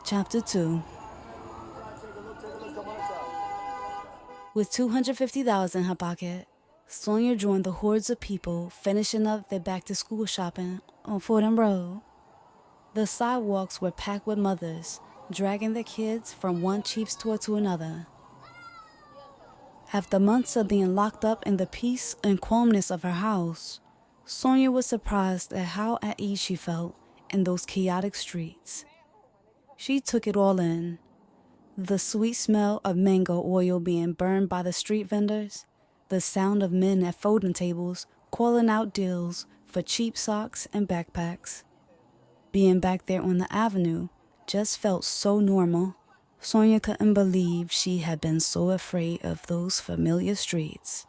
Chapter 2. With $250 in her pocket, Sonia joined the hordes of people finishing up their back-to-school shopping on Fordham Road. The sidewalks were packed with mothers, dragging their kids from one cheap store to another. After months of being locked up in the peace and calmness of her house, Sonia was surprised at how at ease she felt in those chaotic streets. She took it all in. The sweet smell of mango oil being burned by the street vendors, the sound of men at folding tables calling out deals for cheap socks and backpacks. Being back there on the avenue just felt so normal. Sonia couldn't believe she had been so afraid of those familiar streets.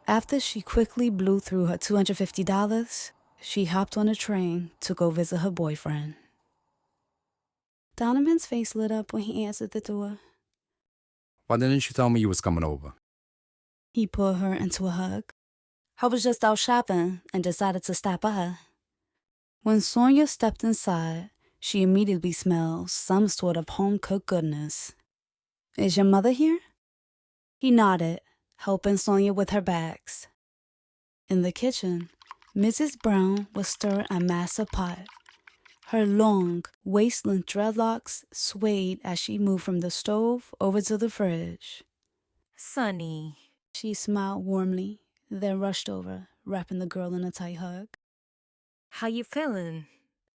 After she quickly blew through her $250, she hopped on a train to go visit her boyfriend. Donovan's face lit up when he answered the door. Why didn't you tell me you was coming over? He pulled her into a hug. I was just out shopping and decided to stop by. When Sonia stepped inside, she immediately smelled some sort of home-cooked goodness. Is your mother here? He nodded, helping Sonia with her bags. In the kitchen, Mrs. Brown was stirring a massive pot. Her long, waist-length dreadlocks swayed as she moved from the stove over to the fridge. Sonny. She smiled warmly, then rushed over, wrapping the girl in a tight hug. How you feeling?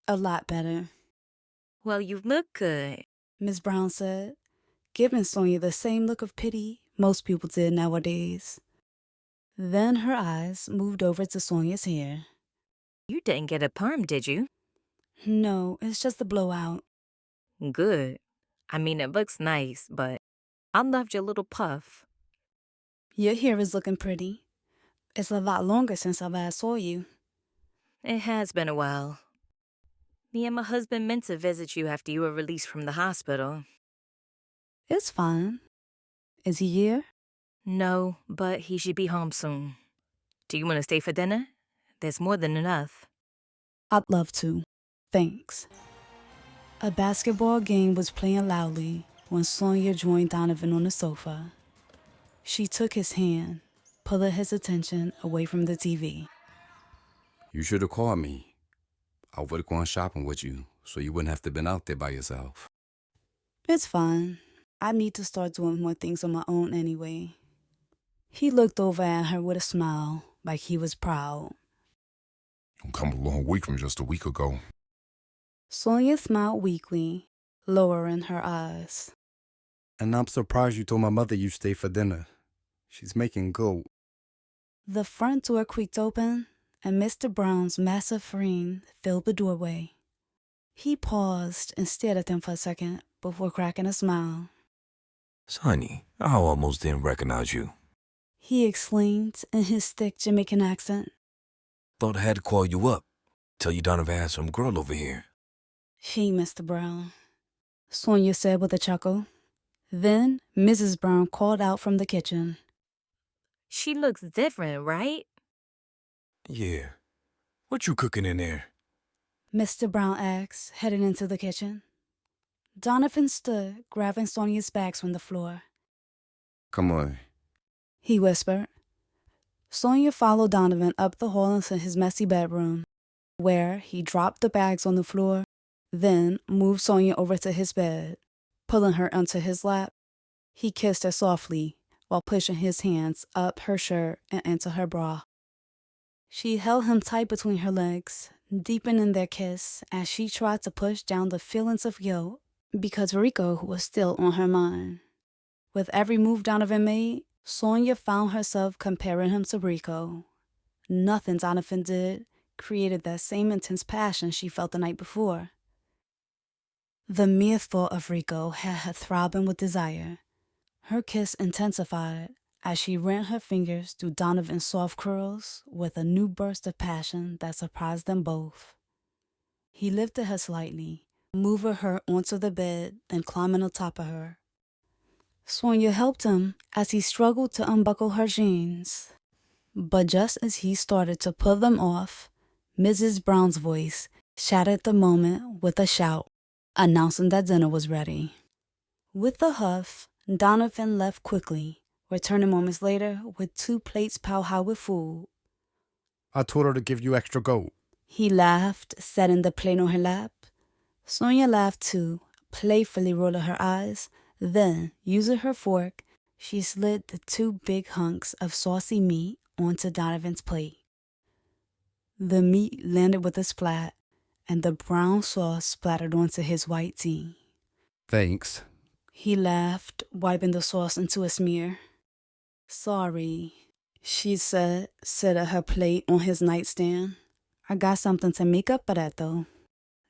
A lot better. Well, you look good, Miss Brown said, giving Sonia the same look of pity most people did nowadays. Then her eyes moved over to Sonia's hair. You didn't get a perm, did you? No, it's just a blowout. Good. I mean, it looks nice, but I loved your little puff. Your hair is looking pretty. It's a lot longer since I last saw you. It has been a while. Me and my husband meant to visit you after you were released from the hospital. It's fine. Is he here? No, but he should be home soon. Do you want to stay for dinner? There's more than enough. I'd love to. Thanks. A basketball game was playing loudly when Sonia joined Donovan on the sofa. She took his hand, pulling his attention away from the TV. You should have called me. I would have gone shopping with you, so you wouldn't have to been out there by yourself. It's fine. I need to start doing more things on my own anyway. He looked over at her with a smile, like he was proud. You've come a long way from just a week ago. Sonia smiled weakly, lowering her eyes. And I'm surprised you told my mother you stayed for dinner. She's making goat. The front door creaked open, and Mr. Brown's massive frame filled the doorway. He paused and stared at them for a second before cracking a smile. Sonny, I almost didn't recognize you. He exclaimed in his thick Jamaican accent. Thought I had to call you up. Tell you Donovan had some girl over here. Hey, Mr. Brown, Sonia said with a chuckle. Then Mrs. Brown called out from the kitchen. She looks different, right? Yeah. What you cooking in there? Mr. Brown asked, heading into the kitchen. Donovan stood, grabbing Sonia's bags from the floor. Come on. He whispered. Sonia followed Donovan up the hall into his messy bedroom, where he dropped the bags on the floor, then moved Sonia over to his bed. Pulling her onto his lap, he kissed her softly while pushing his hands up her shirt and into her bra. She held him tight between her legs, deepening their kiss as she tried to push down the feelings of guilt because Rico was still on her mind. With every move Donovan made, Sonia found herself comparing him to Rico. Nothing Donovan did created that same intense passion she felt the night before. The mere thought of Rico had her throbbing with desire. Her kiss intensified as she ran her fingers through Donovan's soft curls with a new burst of passion that surprised them both. He lifted her slightly, moving her onto the bed and climbing on top of her, Sonia helped him as he struggled to unbuckle her jeans. But just as he started to pull them off, Mrs. Brown's voice shattered the moment with a shout, announcing that dinner was ready. With a huff, Donovan left quickly, returning moments later with 2 plates piled high with food. I told her to give you extra goat. He laughed, setting the plate on her lap. Sonia laughed too, playfully rolling her eyes. Then, using her fork, she slid the 2 big hunks of saucy meat onto Donovan's plate. The meat landed with a splat, and the brown sauce splattered onto his white tee. Thanks. He laughed, wiping the sauce into a smear. Sorry, she said, setting her plate on his nightstand. I got something to make up for that, though.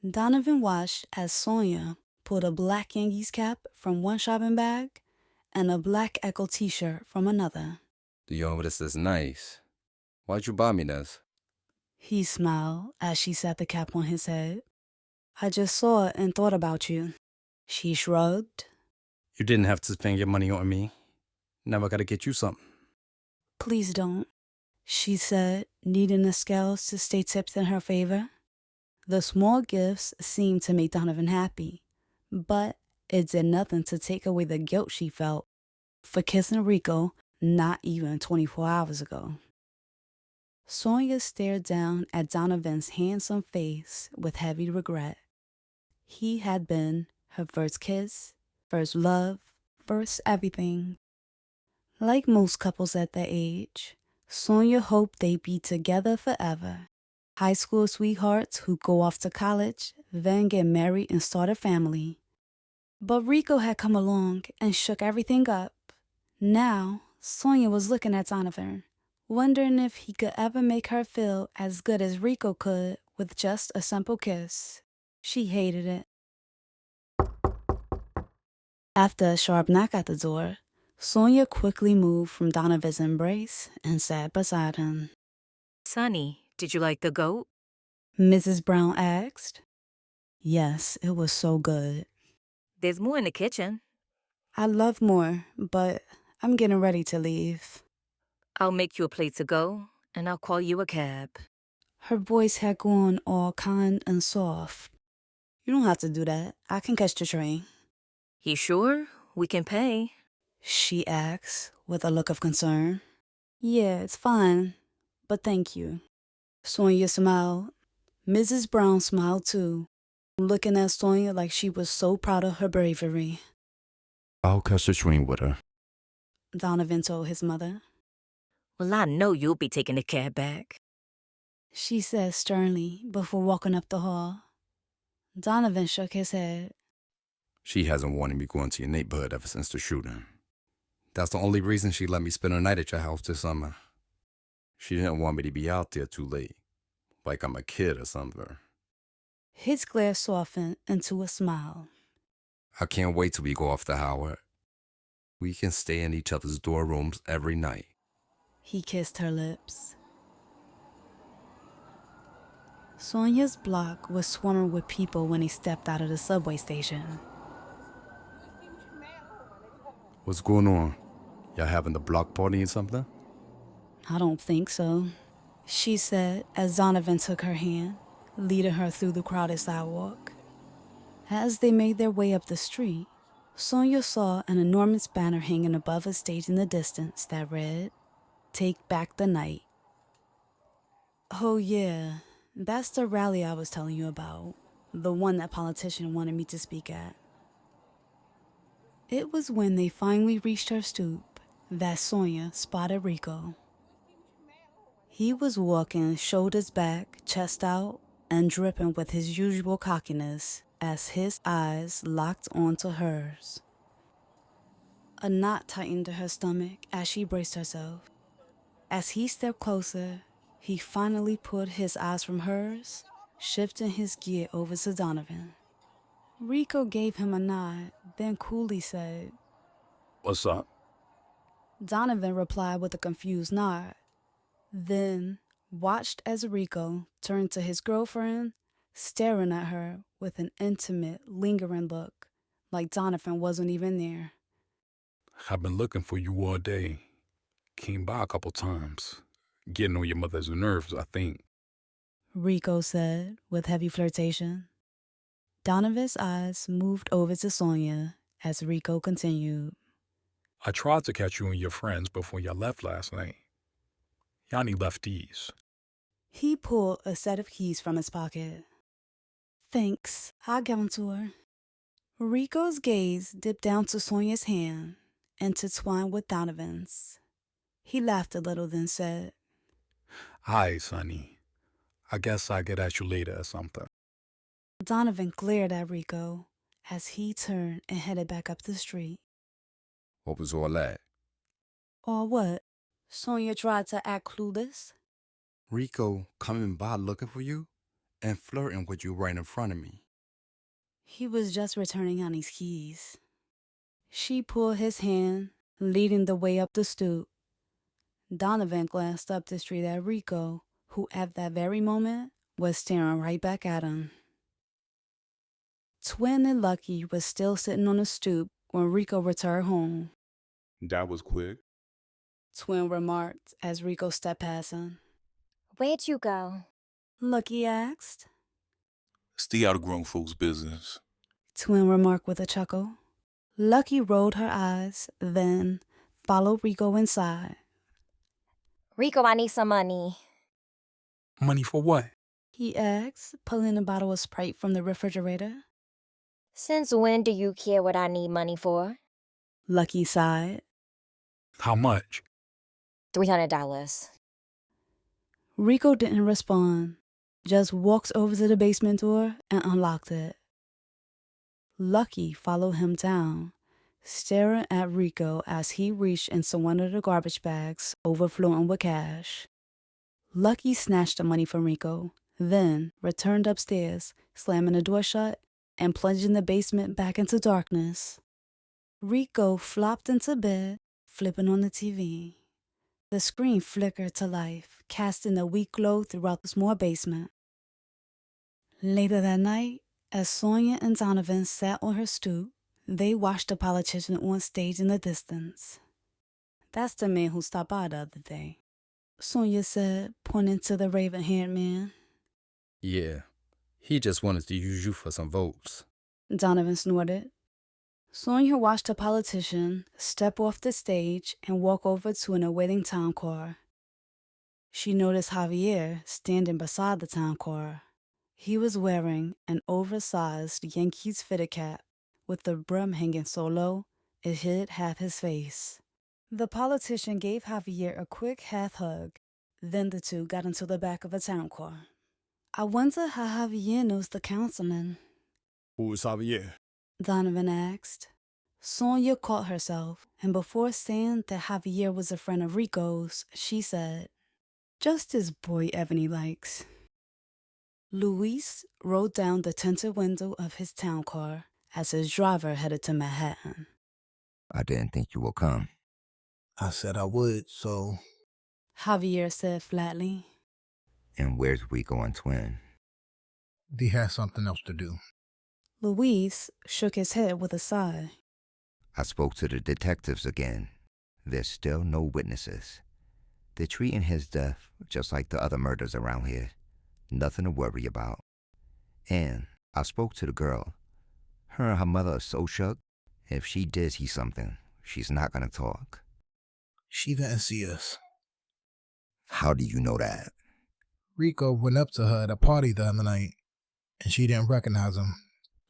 Donovan watched as Sonia pulled a black Yankees cap from one shopping bag and a black Echo t-shirt from another. Yo, this is nice. Why'd you buy me this? He smiled as she set the cap on his head. I just saw it and thought about you. She shrugged. You didn't have to spend your money on me. Never gotta get you something. Please don't, she said, kneading the scales to stay tipped in her favor. The small gifts seemed to make Donovan happy, but it did nothing to take away the guilt she felt for kissing Rico not even 24 hours ago. Sonia stared down at Donovan's handsome face with heavy regret. He had been her first kiss, first love, first everything. Like most couples at that age, Sonia hoped they'd be together forever. High school sweethearts who go off to college, then get married and start a family. But Rico had come along and shook everything up. Now, Sonia was looking at Donovan, wondering if he could ever make her feel as good as Rico could with just a simple kiss. She hated it. After a sharp knock at the door, Sonia quickly moved from Donovan's embrace and sat beside him. Sonny, did you like the goat? Mrs. Brown asked. Yes, it was so good. There's more in the kitchen. I'd love more, but I'm getting ready to leave. I'll make you a plate to go, and I'll call you a cab. Her voice had gone all kind and soft. You don't have to do that. I can catch the train. You sure? We can pay. She asked with a look of concern. Yeah, it's fine, but thank you. Sonia smiled. Mrs. Brown smiled too, looking at Sonia like she was so proud of her bravery. I'll catch the train with her. Donovan told his mother. Well, I know you'll be taking the cab back. She said sternly before walking up the hall. Donovan shook his head. She hasn't wanted me going to your neighborhood ever since the shooting. That's the only reason she let me spend a night at your house this summer. She didn't want me to be out there too late, like I'm a kid or something. His glare softened into a smile. I can't wait till we go off to Howard. We can stay in each other's dorm rooms every night. He kissed her lips. Sonia's block was swarming with people when he stepped out of the subway station. What's going on? Y'all having the block party or something? I don't think so, she said as Donovan took her hand, leading her through the crowded sidewalk. As they made their way up the street, Sonia saw an enormous banner hanging above a stage in the distance that read, "Take Back the Night." Oh yeah, that's the rally I was telling you about, the one that politician wanted me to speak at. It was when they finally reached her stoop that Sonia spotted Rico. He was walking shoulders back, chest out, and dripping with his usual cockiness as his eyes locked onto hers. A knot tightened to her stomach as she braced herself. As he stepped closer, he finally pulled his eyes from hers, shifting his gear over to Donovan. Rico gave him a nod, then coolly said, What's up? Donovan replied with a confused nod, then watched as Rico turned to his girlfriend, staring at her with an intimate, lingering look, like Donovan wasn't even there. I've been looking for you all day. Came by a couple times. Getting on your mother's nerves, I think. Rico said with heavy flirtation. Donovan's eyes moved over to Sonia as Rico continued. I tried to catch you and your friends before y'all left last night. Y'all need lefties. He pulled a set of keys from his pocket. Thanks, I'll give them to her. Rico's gaze dipped down to Sonia's hand, intertwined with Donovan's. He laughed a little, then said, Hi, Sonny. I guess I'll get at you later or something. Donovan glared at Rico as he turned and headed back up the street. What was all that? Or what? Sonia tried to act clueless. Rico coming by looking for you and flirting with you right in front of me. He was just returning Annie's keys. She pulled his hand, leading the way up the stoop. Donovan glanced up the street at Rico, who at that very moment was staring right back at him. Twin and Lucky was still sitting on the stoop when Rico returned home. That was quick. Twin remarked as Rico stepped past him. Where'd you go? Lucky asked. Stay out of grown folks' business. Twin remarked with a chuckle. Lucky rolled her eyes, then followed Rico inside. Rico, I need some money. Money for what? He asked, pulling a bottle of Sprite from the refrigerator. Since when do you care what I need money for? Lucky sighed. How much? $300. Rico didn't respond, just walked over to the basement door and unlocked it. Lucky followed him down, staring at Rico as he reached into one of the garbage bags overflowing with cash. Lucky snatched the money from Rico, then returned upstairs, slamming the door shut and plunging the basement back into darkness. Rico flopped into bed, flipping on the TV. The screen flickered to life, casting a weak glow throughout the small basement. Later that night, as Sonia and Donovan sat on her stoop, they watched the politician on stage in the distance. That's the man who stopped by the other day, Sonia said, pointing to the raven-haired man. Yeah, he just wanted to use you for some votes. Donovan snorted. Sonia watched the politician step off the stage and walk over to an awaiting town car. She noticed Javier standing beside the town car. He was wearing an oversized Yankees fitted cap with the brim hanging so low it hid half his face. The politician gave Javier a quick half hug. Then the two got into the back of a town car. I wonder how Javier knows the councilman, Who is Javier? Donovan asked. Sonia caught herself, and before saying that Javier was a friend of Rico's, she said, "Just his boy Ebony likes." Luis rolled down the tinted window of his town car as his driver headed to Manhattan. I didn't think you would come. I said I would, so... Javier said flatly. And where's Rico and Twin? They had something else to do. Luis shook his head with a sigh. I spoke to the detectives again. There's still no witnesses. They're treating his death just like the other murders around here. Nothing to worry about. And I spoke to the girl. Her and her mother are so shook. If she did see something, she's not gonna talk. She didn't see us. How do you know that? Rico went up to her at a party the other night, and she didn't recognize him.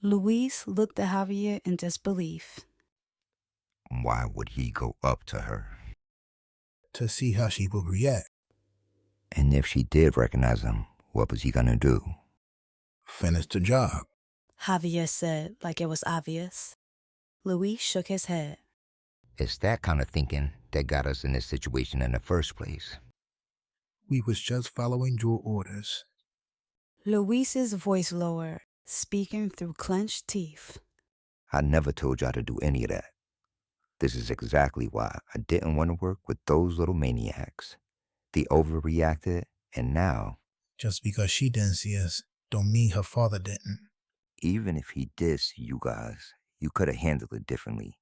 Luis looked at Javier in disbelief. Why would he go up to her? To see how she would react. And if she did recognize him, what was he gonna do? Finish the job. Javier said like it was obvious. Luis shook his head. It's that kind of thinking that got us in this situation in the first place. We was just following your orders. Luis's voice lowered, speaking through clenched teeth. I never told y'all to do any of that. This is exactly why I didn't want to work with those little maniacs. They overreacted, and now... Just because she didn't see us, don't mean her father didn't. Even if he did see you guys, you could have handled it differently.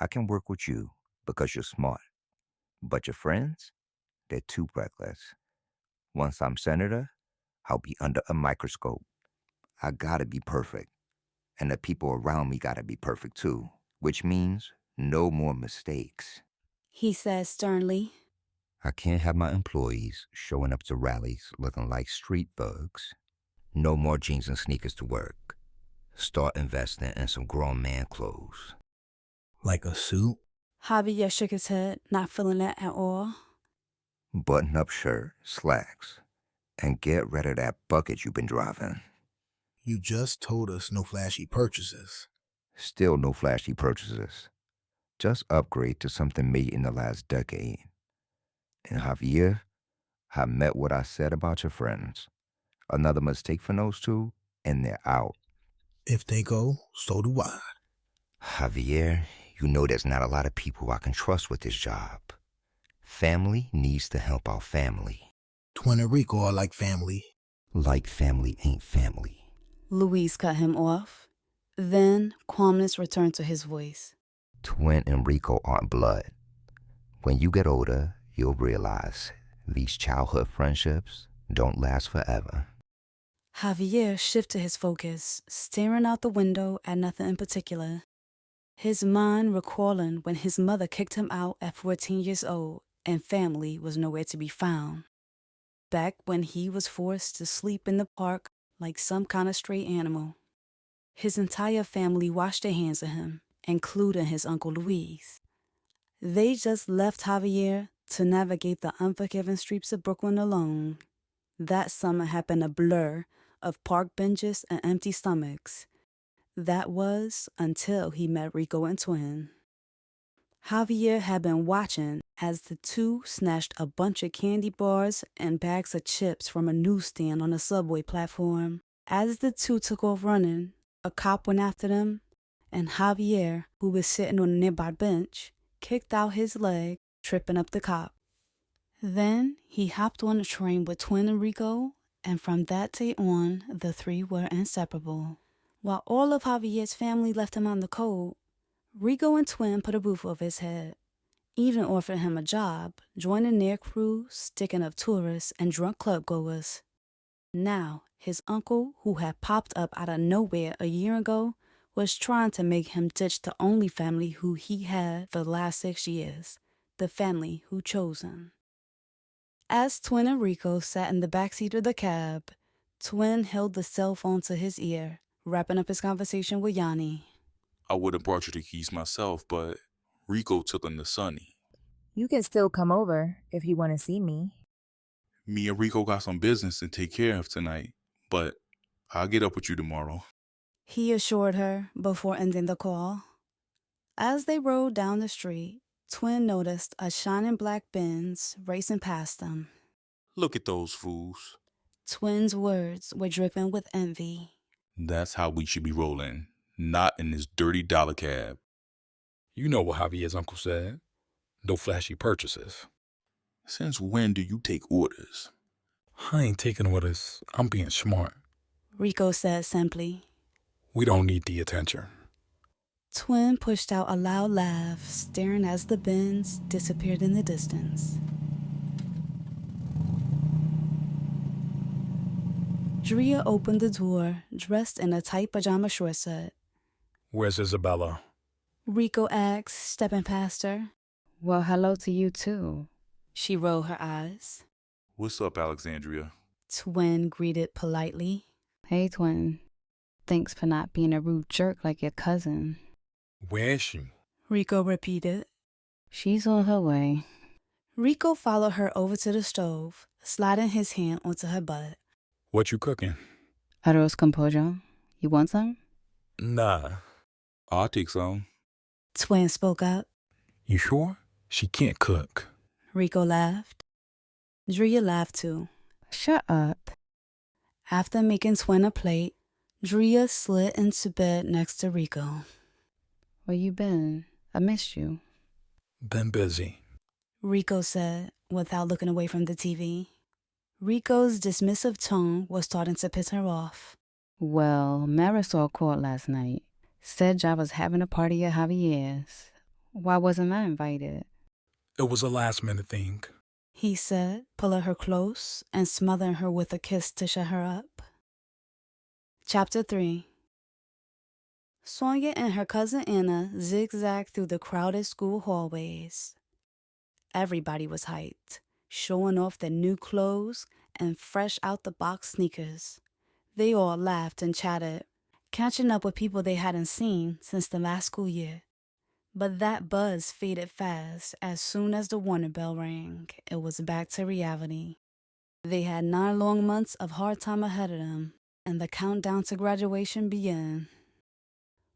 I can work with you because you're smart. But your friends, they're too reckless. Once I'm senator, I'll be under a microscope. I gotta be perfect. And the people around me gotta be perfect too, which means no more mistakes. He said sternly. I can't have my employees showing up to rallies looking like street thugs. No more jeans and sneakers to work. Start investing in some grown man clothes. Like a suit? Javier shook his head, not feeling that at all. Button-up shirt, slacks, and get rid of that bucket you've been driving. You just told us no flashy purchases. Still no flashy purchases. Just upgrade to something made in the last decade. And Javier, I met what I said about your friends. Another mistake from those two, and they're out. If they go, so do I. Javier, you know there's not a lot of people I can trust with this job. Family needs to help out family. Twin and Rico are like family. Like family ain't family. Luis cut him off. Then calmness returned to his voice. Twin and Rico aren't blood. When you get older, you'll realize these childhood friendships don't last forever. Javier shifted his focus, staring out the window at nothing in particular. His mind recalling when his mother kicked him out at 14 years old and family was nowhere to be found. Back when he was forced to sleep in the park like some kind of stray animal. His entire family washed their hands of him, including his Uncle Luis. They just left Javier to navigate the unforgiving streets of Brooklyn alone. That summer had been a blur of park benches and empty stomachs. That was until he met Rico and Twin. Javier had been watching as the two snatched a bunch of candy bars and bags of chips from a newsstand on a subway platform. As the two took off running, a cop went after them, and Javier, who was sitting on a nearby bench, kicked out his leg, tripping up the cop. Then he hopped on a train with Twin and Rico, and from that day on, the three were inseparable. While all of Javier's family left him on the cold, Rico and Twin put a roof over his head, even offered him a job, joining their crew, sticking up tourists and drunk club-goers. Now, his uncle, who had popped up out of nowhere a year ago, was trying to make him ditch the only family who he had for the last 6 years, the family who chose him. As Twin and Rico sat in the backseat of the cab, Twin held the cell phone to his ear, wrapping up his conversation with Yanni. I would have brought you the keys myself, but Rico took them to Sonny. You can still come over if you want to see me. Me and Rico got some business to take care of tonight, but I'll get up with you tomorrow. He assured her before ending the call. As they rode down the street, Twin noticed a shining black Benz racing past them. Look at those fools. Twin's words were dripping with envy. That's how we should be rolling, not in this dirty dollar cab. You know what Javier's uncle said. No flashy purchases. Since when do you take orders? I ain't taking orders. I'm being smart. Rico said simply. We don't need the attention. Twin pushed out a loud laugh, staring as the Benz disappeared in the distance. Drea opened the door, dressed in a tight pajama short set. Where's Isabella? Rico asked, stepping past her. Well, hello to you, too. She rolled her eyes. What's up, Alexandria? Twin greeted politely. Hey, Twin. Thanks for not being a rude jerk like your cousin. Where is she? Rico repeated. She's on her way. Rico followed her over to the stove, sliding his hand onto her butt. What you cooking? Arroz con pollo. You want some? Nah. I'll take some. Twin spoke up. You sure? She can't cook. Rico laughed. Drea laughed too. Shut up. After making Twin a plate, Drea slid into bed next to Rico. Where you been? I missed you. Been busy. Rico said, without looking away from the TV. Rico's dismissive tone was starting to piss her off. Well, Marisol called last night. Said I was having a party at Javier's. Why wasn't I invited? It was a last-minute thing. he said, pulling her close and smothering her with a kiss to shut her up. Chapter 3. Sonia and her cousin Anna zigzagged through the crowded school hallways. Everybody was hyped, showing off their new clothes and fresh-out-the-box sneakers. They all laughed and chatted, catching up with people they hadn't seen since the last school year. But that buzz faded fast as soon as the warning bell rang. It was back to reality. They had 9 long months of hard time ahead of them, and the countdown to graduation began.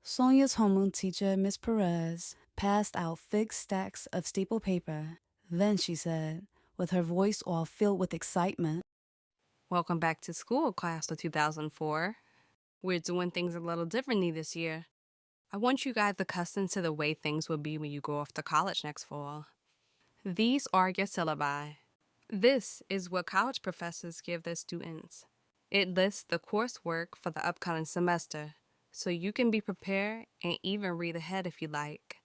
Sonia's homeroom teacher, Miss Perez, passed out thick stacks of staple paper. Then she said, with her voice all filled with excitement, "Welcome back to school, class of 2004. We're doing things a little differently this year. I want you guys accustomed to the way things will be when you go off to college next fall. These are your syllabi. This is what college professors give their students. It lists the coursework for the upcoming semester, so you can be prepared and even read ahead if you like."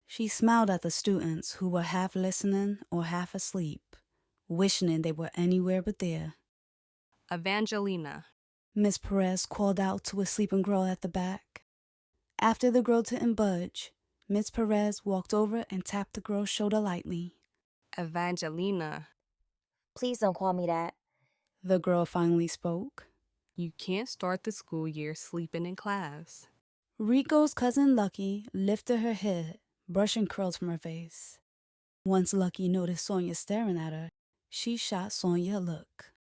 She smiled at the students who were half listening or half asleep, wishing they were anywhere but there. "Evangelina." Miss Perez called out to a sleeping girl at the back. After the girl didn't budge, Miss Perez walked over and tapped the girl's shoulder lightly. "Evangelina." Please don't call me that. The girl finally spoke. "You can't start the school year sleeping in class." Rico's cousin Lucky lifted her head, brushing curls from her face. Once Lucky noticed Sonia staring at her, she shot Sonia a look.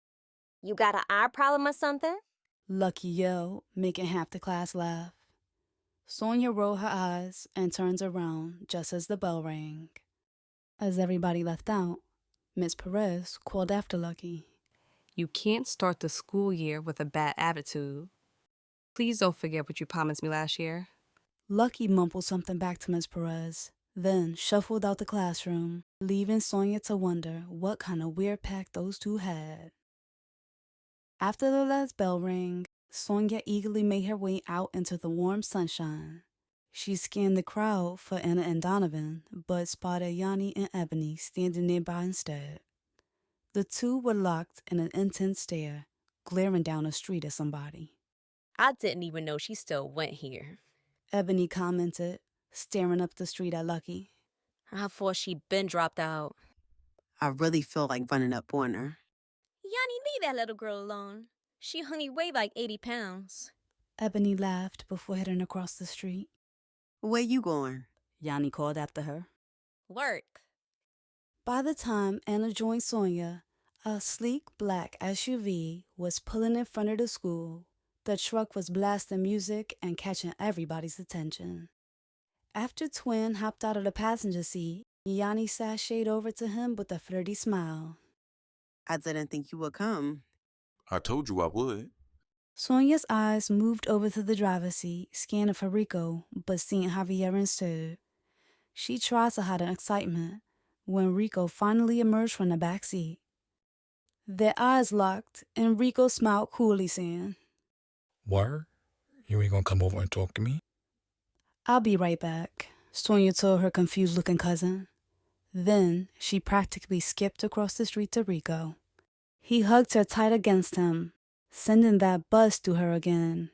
You got an eye problem or something? Lucky yelled, making half the class laugh. Sonia rolled her eyes and turned around just as the bell rang. As everybody left out, Miss Perez called after Lucky. "You can't start the school year with a bad attitude. Please don't forget what you promised me last year." Lucky mumbled something back to Miss Perez, then shuffled out the classroom, leaving Sonia to wonder what kind of weird pact those two had. After the last bell rang, Sonia eagerly made her way out into the warm sunshine. She scanned the crowd for Anna and Donovan, but spotted Yanni and Ebony standing nearby instead. The two were locked in an intense stare, glaring down the street at somebody. "I didn't even know she still went here," Ebony commented, staring up the street at Lucky. "I thought she'd been dropped out." "I really feel like running up on her." "Yanni, leave that little girl alone. She only weighed like 80 pounds. Ebony laughed before heading across the street. "Where you going?" Yanni called after her. "Work." By the time Anna joined Sonia, a sleek black SUV was pulling in front of the school. The truck was blasting music and catching everybody's attention. After Twin hopped out of the passenger seat, Yanni sashayed over to him with a flirty smile. "I didn't think you would come." I told you I would. Sonia's eyes moved over to the driver's seat, scanning for Rico, but seeing Javier instead. She tried to hide her excitement when Rico finally emerged from the back seat. Their eyes locked, and Rico smiled coolly, saying, "Word? You ain't gonna come over and talk to me?" "I'll be right back," Sonia told her confused-looking cousin. Then she practically skipped across the street to Rico. He hugged her tight against him, sending that buzz to her again.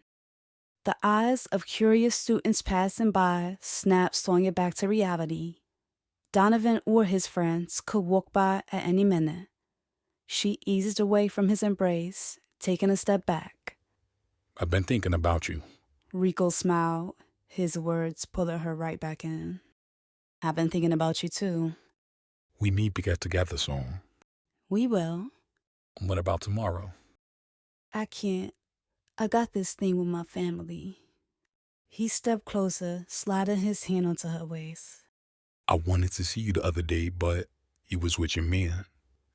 The eyes of curious students passing by snapped Sonia back to reality. Donovan or his friends could walk by at any minute. She eased away from his embrace, taking a step back. "I've been thinking about you." Rico smiled, his words pulling her right back in. "I've been thinking about you too." "We need to get together soon." "We will." "What about tomorrow?" "I can't. I got this thing with my family." He stepped closer, sliding his hand onto her waist. "I wanted to see you the other day, but you was with your man.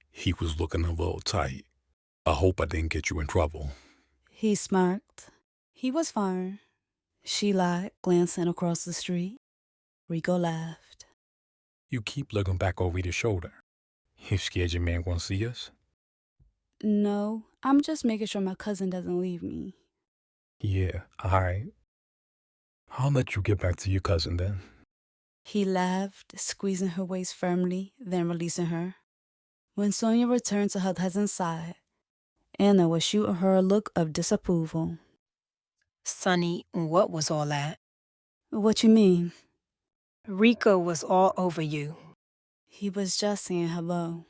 He was looking a little tight. I hope I didn't get you in trouble." He smirked. He was fine. She lied, glancing across the street. Rico laughed. "You keep looking back over your shoulder. You scared your man won't see us?" "No, I'm just making sure my cousin doesn't leave me." "Yeah, all right. I'll let you get back to your cousin then." He laughed, squeezing her waist firmly, then releasing her. When Sonia returned to her cousin's side, Anna was shooting her a look of disapproval. Sonny, what was all that? What you mean? Rico was all over you. He was just saying hello,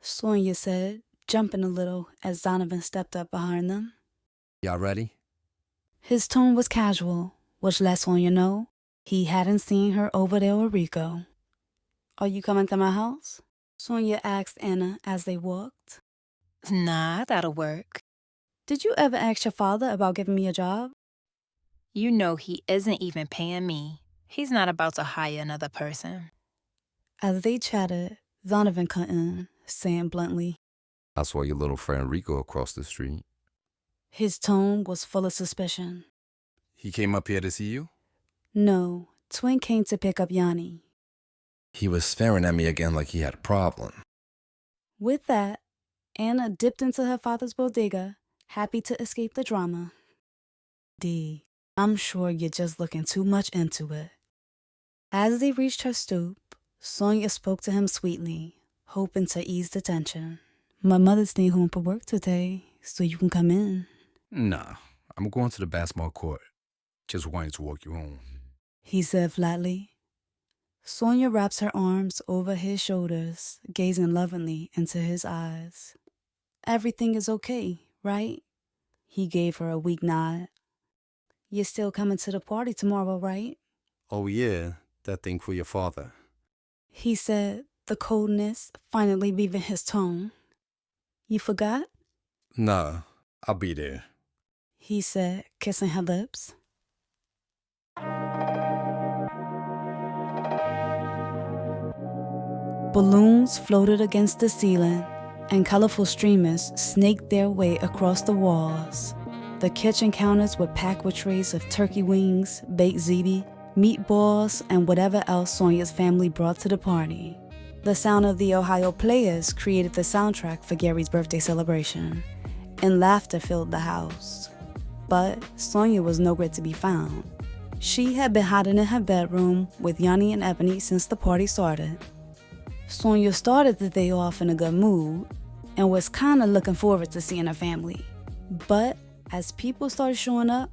Sonia said, jumping a little as Donovan stepped up behind them. Y'all ready? His tone was casual, which let Sonia know he hadn't seen her over there with Rico. Are you coming to my house? Sonia asked Anna as they walked. Nah, that'll work. Did you ever ask your father about giving me a job? You know he isn't even paying me. He's not about to hire another person. As they chatted, Donovan cut in, saying bluntly, I saw your little friend Rico across the street. His tone was full of suspicion. He came up here to see you? No, Twin came to pick up Yanni. He was staring at me again like he had a problem. With that, Anna dipped into her father's bodega, happy to escape the drama. D, I'm sure you're just looking too much into it. As they reached her stoop, Sonia spoke to him sweetly, hoping to ease the tension. My mother stayed home for work today, so you can come in. Nah, I'm going to the basketball court. Just wanted to walk you home. He said flatly. Sonia wraps her arms over his shoulders, gazing lovingly into his eyes. Everything is okay, right? He gave her a weak nod. You're still coming to the party tomorrow, right? Oh yeah, that thing for your father. He said, the coldness finally leaving his tone. You forgot? Nah, I'll be there. He said, kissing her lips. Balloons floated against the ceiling, and colorful streamers snaked their way across the walls. The kitchen counters were packed with trays of turkey wings, baked ziti, meatballs, and whatever else Sonia's family brought to the party. The sound of the Ohio Players created the soundtrack for Gary's birthday celebration, and laughter filled the house. But Sonia was nowhere to be found. She had been hiding in her bedroom with Yanni and Ebony since the party started. Sonia started the day off in a good mood and was kinda looking forward to seeing her family. But as people started showing up,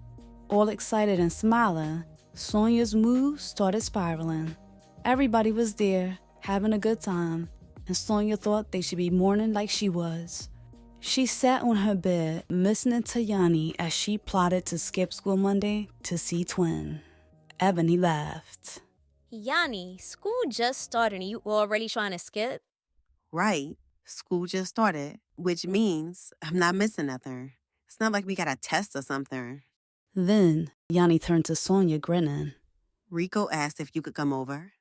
all excited and smiling, Sonia's mood started spiraling. Everybody was there, having a good time, and Sonia thought they should be mourning like she was. She sat on her bed, listening to Yanni as she plotted to skip school Monday to see Twin. Ebony laughed. Yanni, school just started and you already trying to skip? Right. School just started, which means I'm not missing nothing. It's not like we got a test or something. Then Yanni turned to Sonia, grinning. Rico asked if you could come over.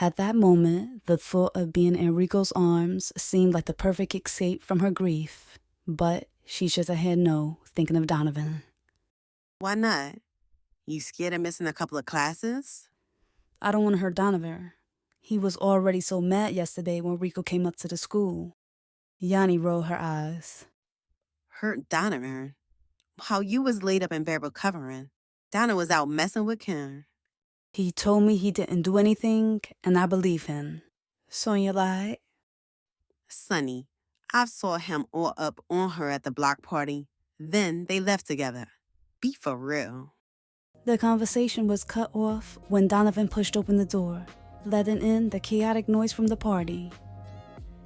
At that moment, the thought of being in Rico's arms seemed like the perfect escape from her grief. But she shook her head no, thinking of Donovan. Why not? You scared of missing a couple of classes? I don't want to hurt Donovan. He was already so mad yesterday when Rico came up to the school. Yanni rolled her eyes. Hurt Donovan? While you was laid up in bed recovering, Donna was out messing with Kim. He told me he didn't do anything, and I believe him. Sonia lied. Sonny, I saw him all up on her at the block party. Then they left together. Be for real. The conversation was cut off when Donovan pushed open the door, letting in the chaotic noise from the party.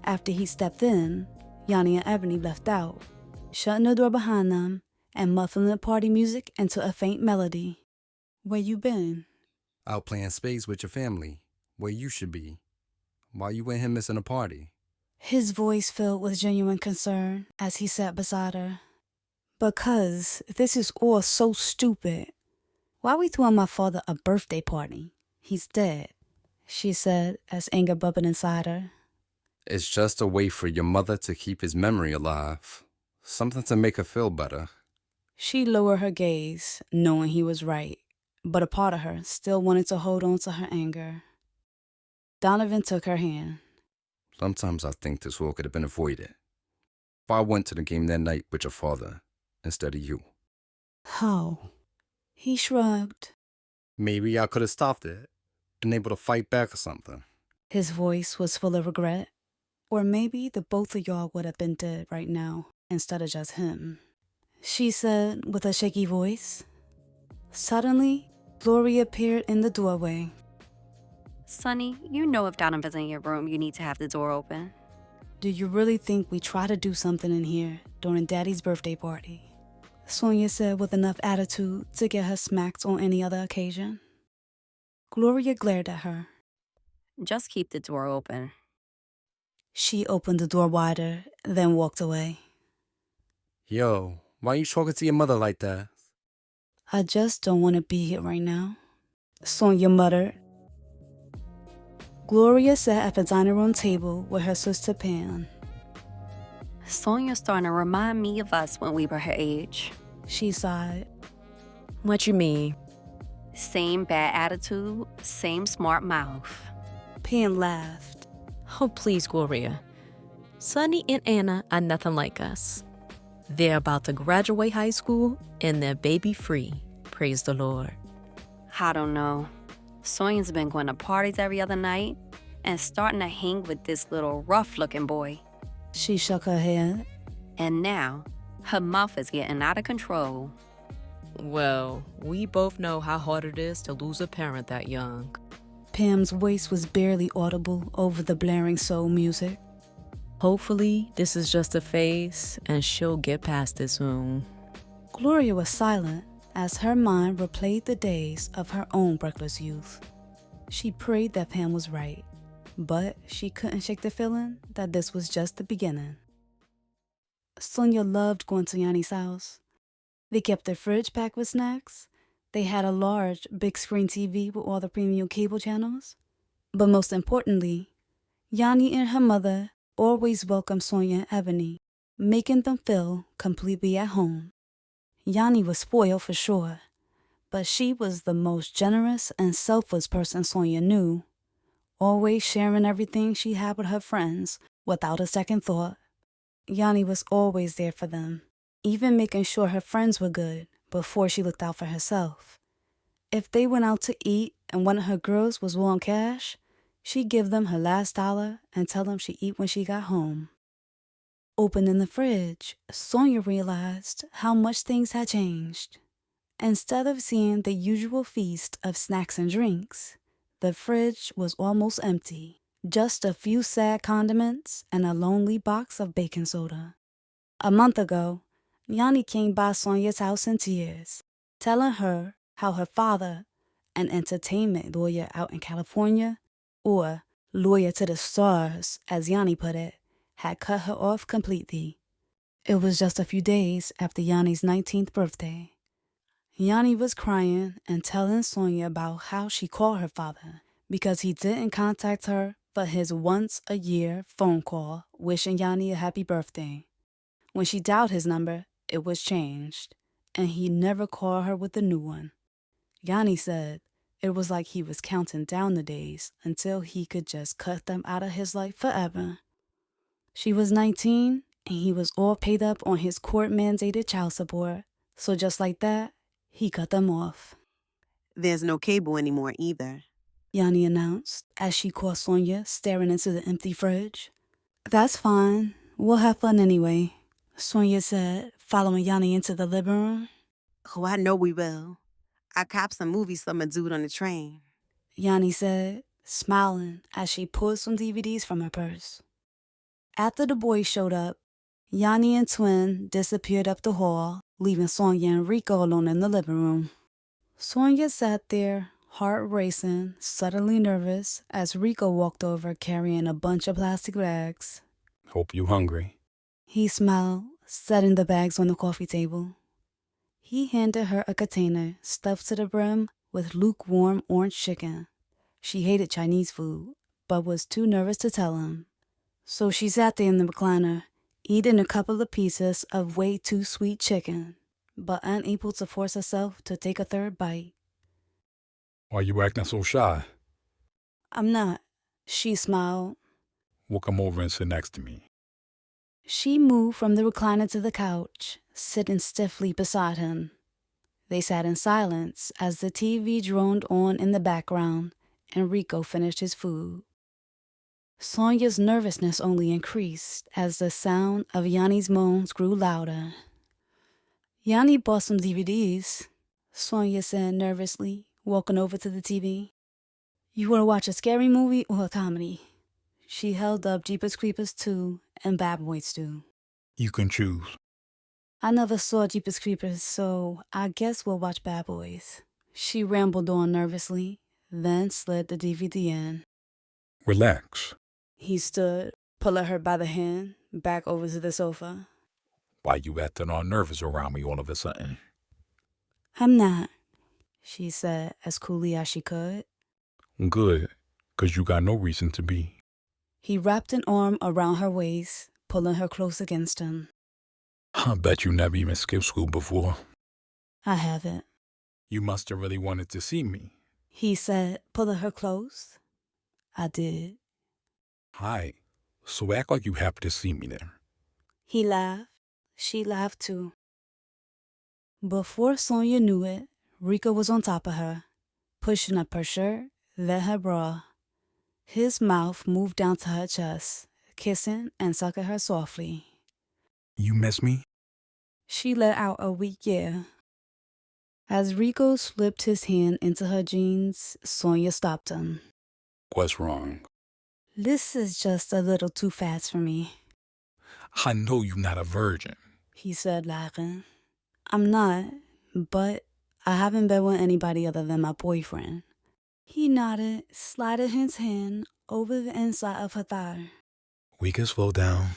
After he stepped in, Yanni and Ebony left out, shutting the door behind them and muffling the party music into a faint melody. Where you been? Out playing spades with your family, where you should be. Why you ain't here missing a party? His voice filled with genuine concern as he sat beside her. Because this is all so stupid. Why we throwing my father a birthday party? He's dead, she said as anger bubbled inside her. It's just a way for your mother to keep his memory alive. Something to make her feel better. She lowered her gaze, knowing he was right, but a part of her still wanted to hold on to her anger. Donovan took her hand. Sometimes I think this all could have been avoided. If I went to the game that night with your father instead of you. How? He shrugged. Maybe I could have stopped it. been able to fight back or something. His voice was full of regret. Or maybe the both of y'all would have been dead right now instead of just him. She said with a shaky voice. Suddenly, Gloria appeared in the doorway. Sonny, you know if Donovan's in your room, you need to have the door open. Do you really think we try to do something in here during Daddy's birthday party? Sonia said with enough attitude to get her smacked on any other occasion. Gloria glared at her. Just keep the door open. She opened the door wider, then walked away. Yo, why you talking to your mother like that? I just don't want to be here right now, Sonia muttered. Gloria sat at the dining room table with her sister Pam. Sonia's starting to remind me of us when we were her age. She sighed. What you mean? Same bad attitude, same smart mouth. Pam laughed. Oh, please, Gloria. Sonny and Anna are nothing like us. They're about to graduate high school and they're baby free. Praise the Lord. I don't know. Sonia's been going to parties every other night and starting to hang with this little rough-looking boy. She shook her head. And now, her mouth is getting out of control. Well, we both know how hard it is to lose a parent that young. Pam's voice was barely audible over the blaring soul music. Hopefully, this is just a phase and she'll get past it soon. Gloria was silent as her mind replayed the days of her own reckless youth. She prayed that Pam was right, but she couldn't shake the feeling that this was just the beginning. Sonia loved going to Yanni's house. They kept their fridge packed with snacks. They had a large, big-screen TV with all the premium cable channels. But most importantly, Yanni and her mother always welcomed Sonia and Ebony, making them feel completely at home. Yanni was spoiled for sure, but she was the most generous and selfless person Sonia knew, always sharing everything she had with her friends without a second thought. Yanni was always there for them, even making sure her friends were good before she looked out for herself. If they went out to eat and one of her girls was low on cash, she'd give them her last dollar and tell them she'd eat when she got home. Opening the fridge, Sonia realized how much things had changed. Instead of seeing the usual feast of snacks and drinks, the fridge was almost empty. Just a few sad condiments and a lonely box of baking soda. A month ago, Yanni came by Sonia's house in tears, telling her how her father, an entertainment lawyer out in California, or lawyer to the stars, as Yanni put it, had cut her off completely. It was just a few days after Yanni's 19th birthday. Yanni was crying and telling Sonia about how she called her father because he didn't contact her but his once-a-year phone call wishing Yanni a happy birthday. When she dialed his number, it was changed, and he never called her with a new one. Yanni said it was like he was counting down the days until he could just cut them out of his life forever. She was 19, and he was all paid up on his court-mandated child support, so just like that, he cut them off. There's no cable anymore either, Yanni announced as she caught Sonia staring into the empty fridge. That's fine. We'll have fun anyway, Sonia said, following Yanni into the living room. Oh, I know we will. I copped some movies from a dude on the train, Yanni said, smiling as she pulled some DVDs from her purse. After the boys showed up, Yanni and Twin disappeared up the hall, leaving Sonia and Rico alone in the living room. Sonia sat there, heart racing, suddenly nervous, as Rico walked over carrying a bunch of plastic bags. Hope you hungry. He smiled, setting the bags on the coffee table. He handed her a container stuffed to the brim with lukewarm orange chicken. She hated Chinese food, but was too nervous to tell him. So she sat there in the recliner, eating a couple of pieces of way too sweet chicken, but unable to force herself to take a third bite. Why you acting so shy? I'm not, she smiled. Well, come over and sit next to me. She moved from the recliner to the couch, sitting stiffly beside him. They sat in silence as the TV droned on in the background, and Rico finished his food. Sonia's nervousness only increased as the sound of Yanni's moans grew louder. Yanni bought some DVDs, Sonia said nervously, walking over to the TV. You want to watch a scary movie or a comedy? She held up Jeepers Creepers 2 and Bad Boys 2. You can choose. I never saw Jeepers Creepers, so I guess we'll watch Bad Boys. She rambled on nervously, then slid the DVD in. Relax. He stood, pulling her by the hand, back over to the sofa. Why you acting all nervous around me all of a sudden? I'm not, she said as coolly as she could. Good, 'cause you got no reason to be. He wrapped an arm around her waist, pulling her close against him. I bet you never even skipped school before. I haven't. You must have really wanted to see me. He said, pulling her close. I did. Hi. So act like you happy to see me then. He laughed. She laughed too. Before Sonia knew it, Rico was on top of her, pushing up her shirt, then her bra. His mouth moved down to her chest, kissing and sucking her softly. You miss me? She let out a weak yeah. As Rico slipped his hand into her jeans, Sonia stopped him. What's wrong? This is just a little too fast for me, I know you're not a virgin. he said, laughing. I'm not, but I haven't been with anybody other than my boyfriend. He nodded, sliding his hand over the inside of her thigh. We can slow down,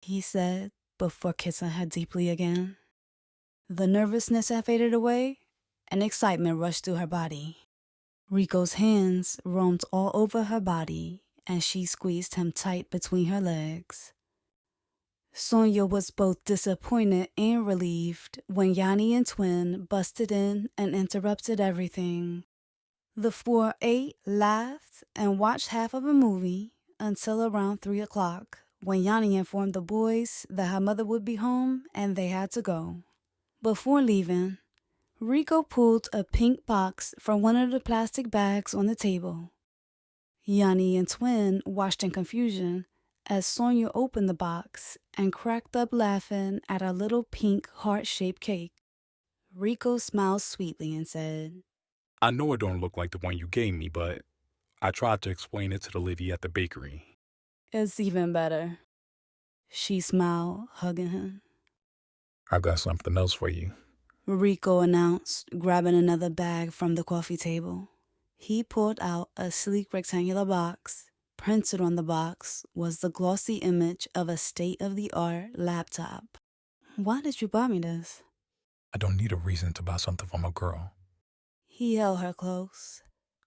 he said, before kissing her deeply again. The nervousness had faded away, and excitement rushed through her body. Rico's hands roamed all over her body, and she squeezed him tight between her legs. Sonia was both disappointed and relieved when Yanni and Twin busted in and interrupted everything. The four ate, laughed, and watched half of a movie until around 3 o'clock, when Yanni informed the boys that her mother would be home and they had to go. Before leaving, Rico pulled a pink box from one of the plastic bags on the table. Yanni and Twin watched in confusion as Sonia opened the box and cracked up laughing at a little pink heart-shaped cake. Rico smiled sweetly and said, I know it don't look like the one you gave me, but I tried to explain it to the lady at the bakery. It's even better. She smiled, hugging him. I got something else for you, Rico announced, grabbing another bag from the coffee table. He pulled out a sleek rectangular box. Printed on the box was the glossy image of a state-of-the-art laptop. Why did you buy me this? I don't need a reason to buy something from a girl. He held her close.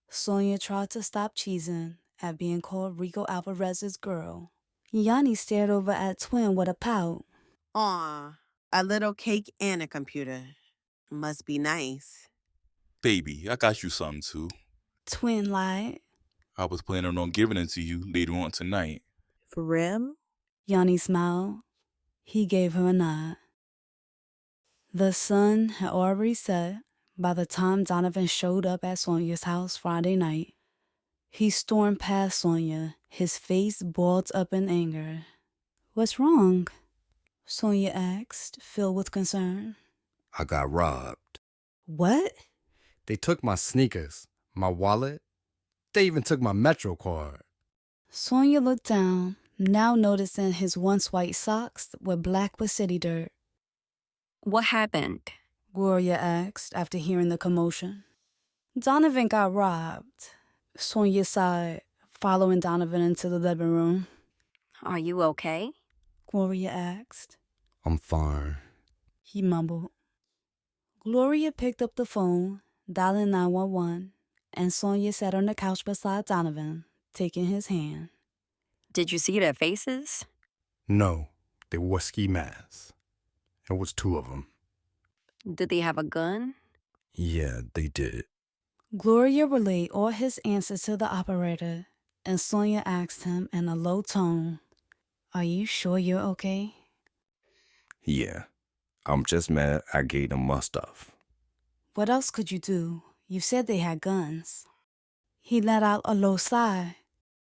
Sonia tried to stop cheesing at being called Rico Alvarez's girl. Yanni stared over at Twin with a pout. Aw, a little cake and a computer. Must be nice. Baby, I got you something too. Twin lied. I was planning on giving it to you later on tonight. For real? Yanni smiled. He gave her a nod. The sun had already set by the time Donovan showed up at Sonia's house Friday night. He stormed past Sonia, his face balled up in anger. What's wrong? Sonia asked, filled with concern. I got robbed. What? They took my sneakers, my wallet. They even took my Metro card. Sonia looked down, now noticing his once white socks were black with city dirt. What happened? Gloria asked after hearing the commotion. Donovan got robbed. Sonia sighed, following Donovan into the living room. Are you okay? Gloria asked. I'm fine. He mumbled. Gloria picked up the phone, dialing 911, and Sonia sat on the couch beside Donovan, taking his hand. Did you see their faces? No, they wore ski masks. It was 2 of them. Did they have a gun? Yeah, they did. Gloria relayed all his answers to the operator, and Sonia asked him in a low tone, Are you sure you're okay? Yeah, I'm just mad I gave them my stuff. What else could you do? You said they had guns. He let out a low sigh,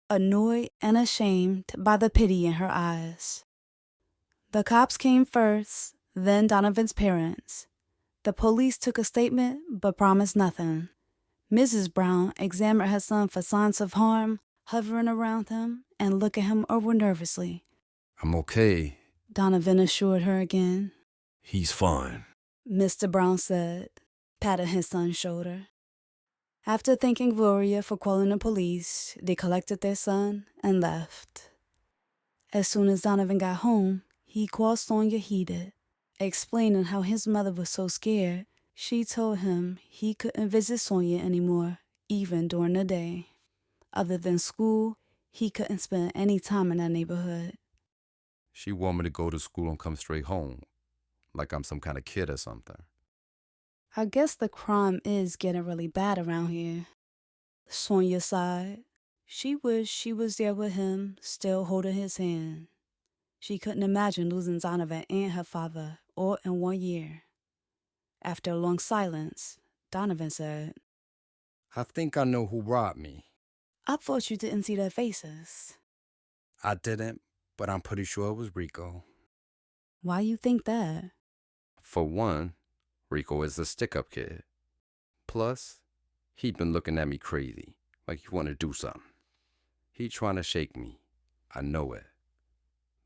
annoyed and ashamed by the pity in her eyes. The cops came first, then Donovan's parents. The police took a statement but promised nothing. Mrs. Brown examined her son for signs of harm hovering around him and looked at him over nervously. I'm okay. Donovan assured her again. He's fine, Mr. Brown said, patting his son's shoulder. After thanking Gloria for calling the police, they collected their son and left. As soon as Donovan got home, he called Sonia heated, explaining how his mother was so scared she told him he couldn't visit Sonia anymore, even during the day. Other than school, he couldn't spend any time in that neighborhood. She want me to go to school and come straight home, like I'm some kind of kid or something. I guess the crime is getting really bad around here. Sonia sighed. She wished she was there with him, still holding his hand. She couldn't imagine losing Donovan and her father all in 1 year. After a long silence, Donovan said, I think I know who robbed me. I thought you didn't see their faces. I didn't, but I'm pretty sure it was Rico. Why you think that? For one, Rico is a stick-up kid. Plus, he'd been looking at me crazy, like he wanted to do something. He trying to shake me. I know it.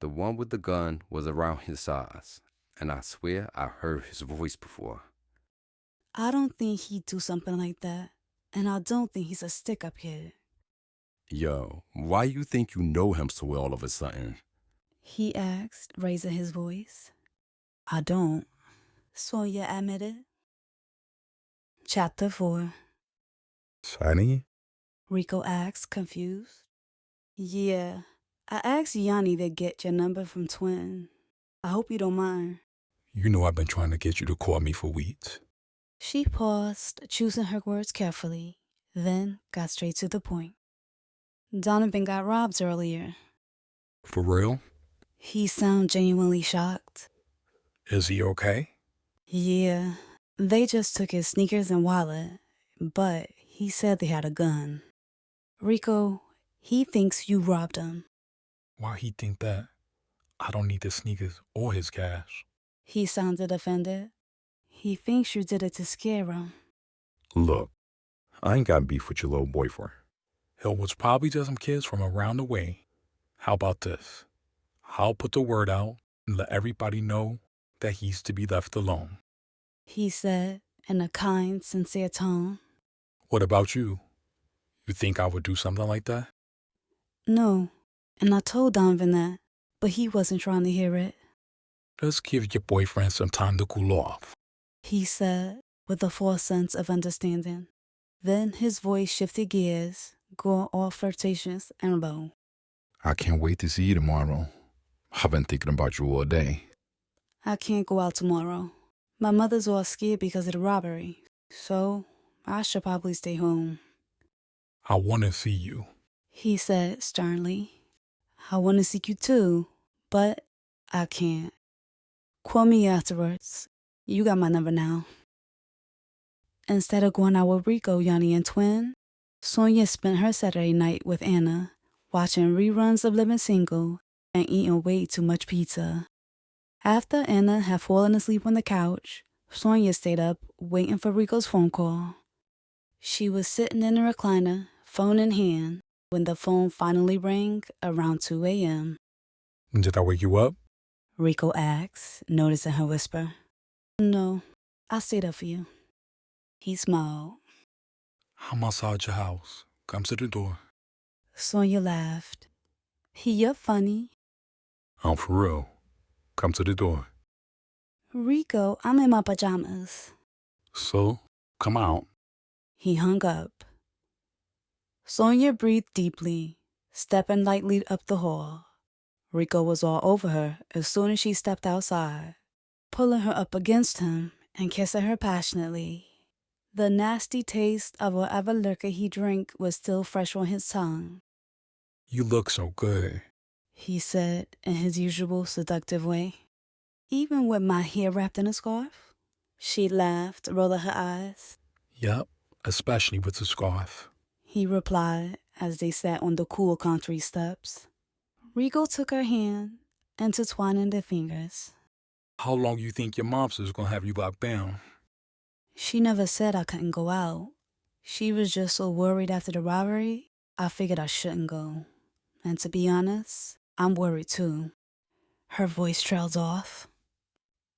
The one with the gun was around his size, and I swear I heard his voice before. I don't think he'd do something like that, and I don't think he's a stick-up kid. Yo, why you think you know him so well all of a sudden? He asked, raising his voice. I don't, Sonia admitted. Chapter 4. Sonny? Rico asked, confused. Yeah, I asked Yanni to get your number from Twin. I hope you don't mind. You know I've been trying to get you to call me for weeks. She paused, choosing her words carefully, then got straight to the point. Donovan got robbed earlier. For real? He sounded genuinely shocked. Is he okay? Yeah, they just took his sneakers and wallet, but he said they had a gun. Rico, he thinks you robbed him. Why he think that? I don't need the sneakers or his cash. He sounded offended. He thinks you did it to scare him. Look, I ain't got beef with your little boyfriend. It was probably just some kids from around the way. How about this? I'll put the word out and let everybody know that he's to be left alone. He said in a kind, sincere tone. What about you? You think I would do something like that? No, and I told Donovan that, but he wasn't trying to hear it. Just give your boyfriend some time to cool off, He said with a false sense of understanding. Then his voice shifted gears, going all flirtatious and low. I can't wait to see you tomorrow. I've been thinking about you all day. I can't go out tomorrow. My mother's all scared because of the robbery, so I should probably stay home. I want to see you. He said sternly. I want to see you too, but I can't. Call me afterwards. You got my number now. Instead of going out with Rico, Yanni, and Twin, Sonia spent her Saturday night with Anna, watching reruns of Living Single and eating way too much pizza. After Anna had fallen asleep on the couch, Sonia stayed up waiting for Rico's phone call. She was sitting in the recliner, phone in hand, when the phone finally rang around 2 a.m. Did I wake you up? Rico asked, noticing her whisper. No, I stayed up for you. He smiled. I'm outside your house. Come to the door. Sonia laughed. You're funny. I'm for real. Come to the door. Rico, I'm in my pajamas. So, come out. He hung up. Sonia breathed deeply, stepping lightly up the hall. Rico was all over her as soon as she stepped outside, pulling her up against him and kissing her passionately. The nasty taste of whatever liquor he drank was still fresh on his tongue. You look so good, he said in his usual seductive way. Even with my hair wrapped in a scarf? She laughed, rolling her eyes. Yup, especially with the scarf. he replied as they sat on the cool concrete steps. Rico took her hand, intertwining their fingers. How long you think your mom's is gonna have you locked down? She never said I couldn't go out. She was just so worried after the robbery, I figured I shouldn't go. And to be honest, I'm worried too. Her voice trails off.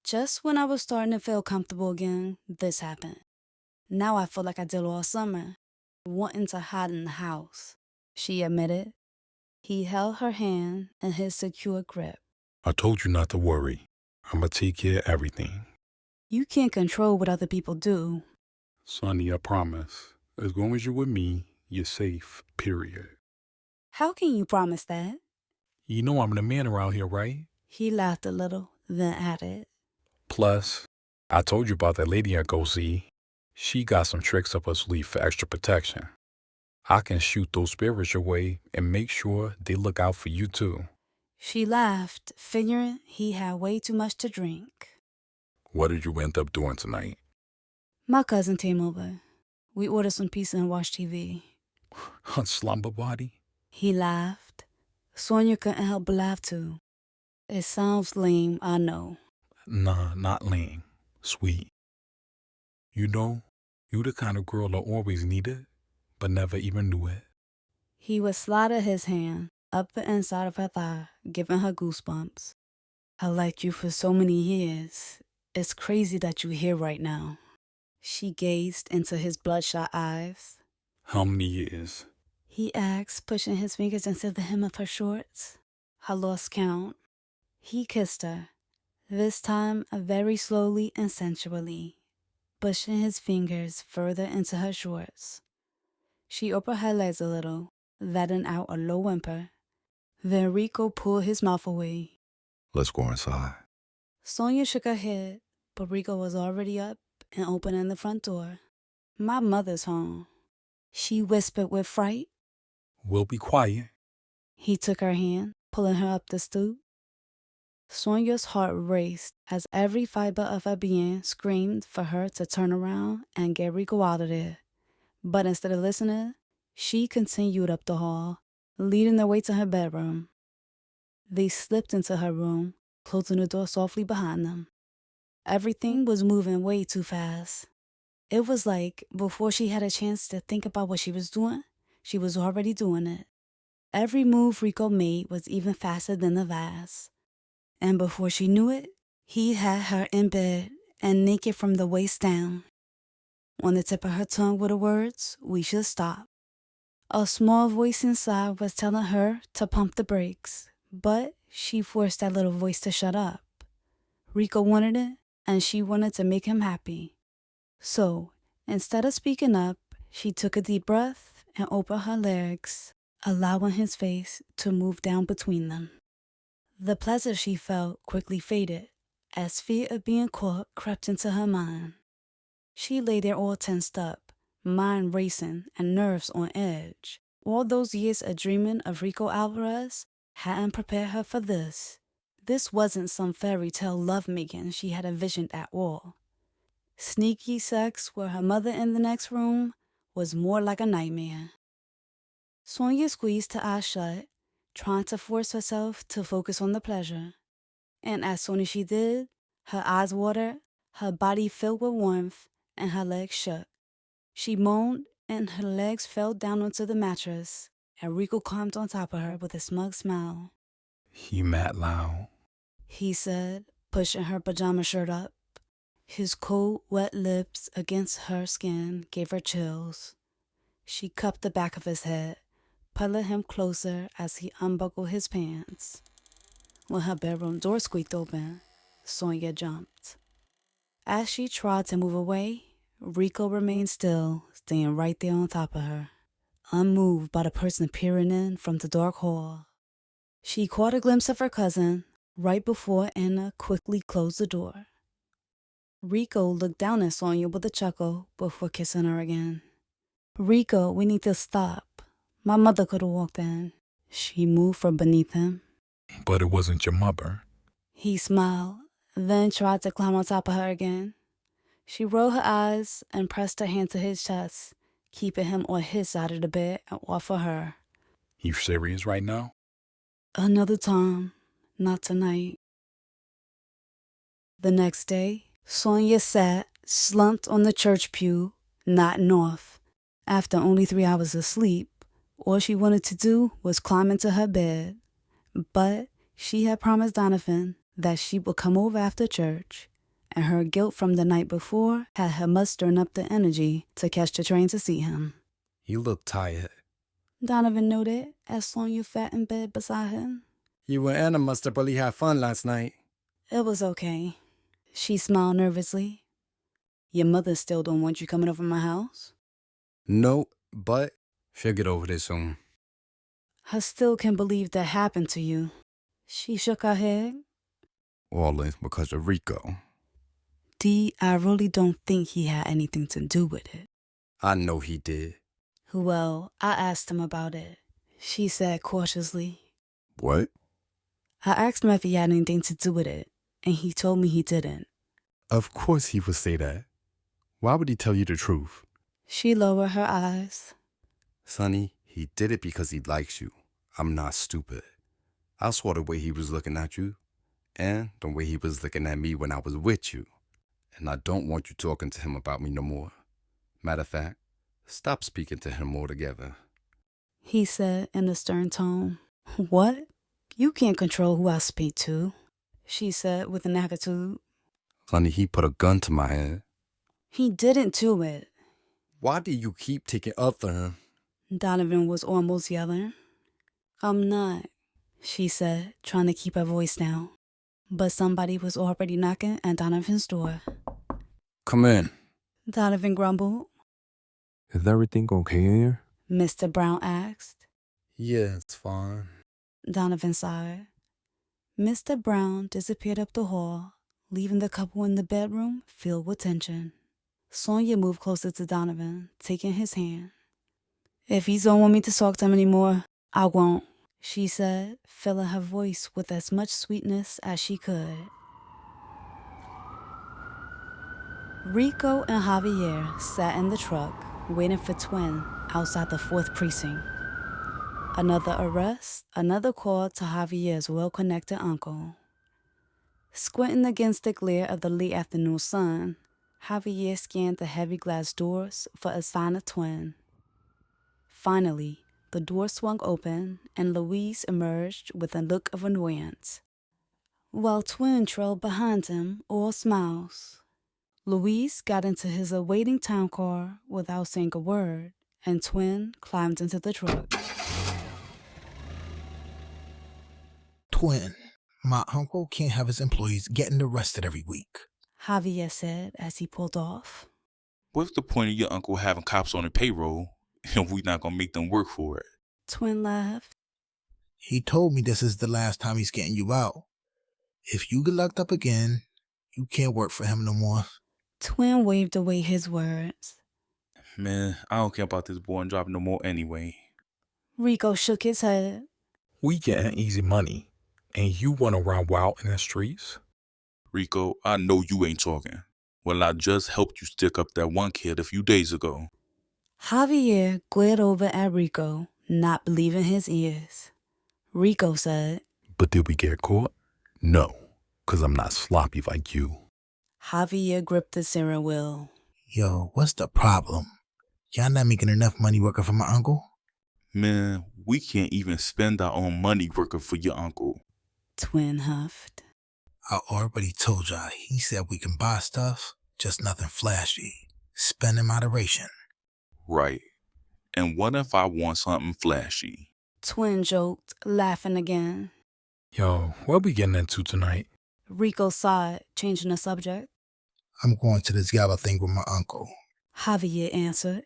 Just when I was starting to feel comfortable again, this happened. Now I feel like I did all summer, wanting to hide in the house, she admitted. He held her hand in his secure grip. I told you not to worry. I'ma take care of everything. You can't control what other people do. Sonny, I promise. As long as you're with me, you're safe, period. How can you promise that? You know I'm the man around here, right? He laughed a little, then added, Plus, I told you about that lady I go see. She got some tricks up her sleeve for extra protection. I can shoot those spirits your way and make sure they look out for you too. She laughed, figuring he had way too much to drink. What did you end up doing tonight? My cousin came over. We ordered some pizza and watched TV. On slumber body? He laughed. Sonia couldn't help but laugh too. It sounds lame, I know. Nah, not lame. Sweet. You know, you the kind of girl I always needed, but never even knew it. He would slide his hand up the inside of her thigh, giving her goosebumps. I liked you for so many years. It's crazy that you're here right now. She gazed into his bloodshot eyes. How many years? He asked, pushing his fingers into the hem of her shorts. I lost count. He kissed her, this time very slowly and sensually, pushing his fingers further into her shorts. She opened her legs a little, letting out a low whimper. Then Rico pulled his mouth away. Let's go inside. Sonia shook her head, but Rico was already up and opening the front door. My mother's home, she whispered with fright. We'll be quiet. He took her hand, pulling her up the stoop. Sonia's heart raced as every fiber of her being screamed for her to turn around and get Rico out of there. But instead of listening, she continued up the hall, leading the way to her bedroom. They slipped into her room, closing the door softly behind them. Everything was moving way too fast. It was like before she had a chance to think about what she was doing, she was already doing it. Every move Rico made was even faster than the last. And before she knew it, he had her in bed and naked from the waist down. On the tip of her tongue were the words, "We should stop." A small voice inside was telling her to pump the brakes, but she forced that little voice to shut up. Rico wanted it, and she wanted to make him happy. So, instead of speaking up, she took a deep breath and opened her legs, allowing his face to move down between them. The pleasure she felt quickly faded as fear of being caught crept into her mind. She lay there all tensed up, mind racing and nerves on edge. All those years of dreaming of Rico Alvarez hadn't prepared her for this. This wasn't some fairy tale lovemaking she had envisioned at all. Sneaky sex with her mother in the next room was more like a nightmare. Sonia squeezed her eyes shut, trying to force herself to focus on the pleasure. And as soon as she did, her eyes watered, her body filled with warmth, and her legs shook. She moaned, and her legs fell down onto the mattress, and Rico climbed on top of her with a smug smile. He mad loud, he said, pushing her pajama shirt up. His cold, wet lips against her skin gave her chills. She cupped the back of his head, pulling him closer as he unbuckled his pants. When her bedroom door squeaked open, Sonia jumped. As she tried to move away, Rico remained still, staying right there on top of her, unmoved by the person peering in from the dark hall. She caught a glimpse of her cousin right before Anna quickly closed the door. Rico looked down at Sonia with a chuckle before kissing her again. "Rico, we need to stop. My mother could have walked in." She moved from beneath him. But it wasn't your mother. He smiled, then tried to climb on top of her again. She rolled her eyes and pressed her hand to his chest, keeping him on his side of the bed and off of her. You serious right now? Another time, not tonight. The next day, Sonia sat, slumped on the church pew, nodding off. After only 3 hours of sleep, all she wanted to do was climb into her bed. But she had promised Donovan that she would come over after church, and her guilt from the night before had her mustering up the energy to catch the train to see him. You look tired. Donovan noted as Sonia sat in bed beside him. You and Anna must have really had fun last night. It was okay. She smiled nervously. Your mother still don't want you coming over my house? No, but she'll get over this soon. I still can't believe that happened to you. She shook her head. All this because of Rico. Dee, I really don't think he had anything to do with it. I know he did. Well, I asked him about it, she said cautiously. What? I asked him if he had anything to do with it, and he told me he didn't. Of course he would say that. Why would he tell you the truth? She lowered her eyes. Sonny, he did it because he likes you. I'm not stupid. I saw the way he was looking at you, and the way he was looking at me when I was with you. And I don't want you talking to him about me no more. Matter of fact, stop speaking to him altogether. He said in a stern tone. What? You can't control who I speak to, she said with an attitude. Sonny, he put a gun to my head. He didn't do it. Why do you keep taking after him? Donovan was almost yelling. I'm not, she said, trying to keep her voice down. But somebody was already knocking at Donovan's door. Come in. Donovan grumbled. Is everything okay in here? Mr. Brown asked. Yeah, it's fine. Donovan sighed. Mr. Brown disappeared up the hall, leaving the couple in the bedroom filled with tension. Sonia moved closer to Donovan, taking his hand. If he don't want me to talk to him anymore, I won't, she said, filling her voice with as much sweetness as she could. Rico and Javier sat in the truck, waiting for Twin outside the 4th precinct. Another arrest, another call to Javier's well-connected uncle. Squinting against the glare of the late afternoon sun, Javier scanned the heavy glass doors for a sign of Twin. Finally, the door swung open and Louise emerged with a look of annoyance, while Twin trailed behind him, all smiles. Louise got into his awaiting town car without saying a word, and Twin climbed into the truck. Twin, my uncle can't have his employees getting arrested every week, Javier said as he pulled off. What's the point of your uncle having cops on the payroll if we not gonna make them work for it? Twin laughed. He told me this is the last time he's getting you out. If you get locked up again, you can't work for him no more. Twin waved away his words. Man, I don't care about this boy and job no more anyway. Rico shook his head. We getting easy money, and you want to run wild in the streets? Rico, I know you ain't talking. Well, I just helped you stick up that one kid a few days ago. Javier glared over at Rico, not believing his ears. Rico said, But did we get caught? No, because I'm not sloppy like you. Javier gripped the steering wheel. Yo, what's the problem? Y'all not making enough money working for my uncle? Man, we can't even spend our own money working for your uncle. Twin huffed. I already told y'all, he said we can buy stuff, just nothing flashy. Spend in moderation. Right. And what if I want something flashy? Twin joked, laughing again. Yo, what we getting into tonight? Rico sighed, changing the subject. I'm going to this gala thing with my uncle. Javier answered.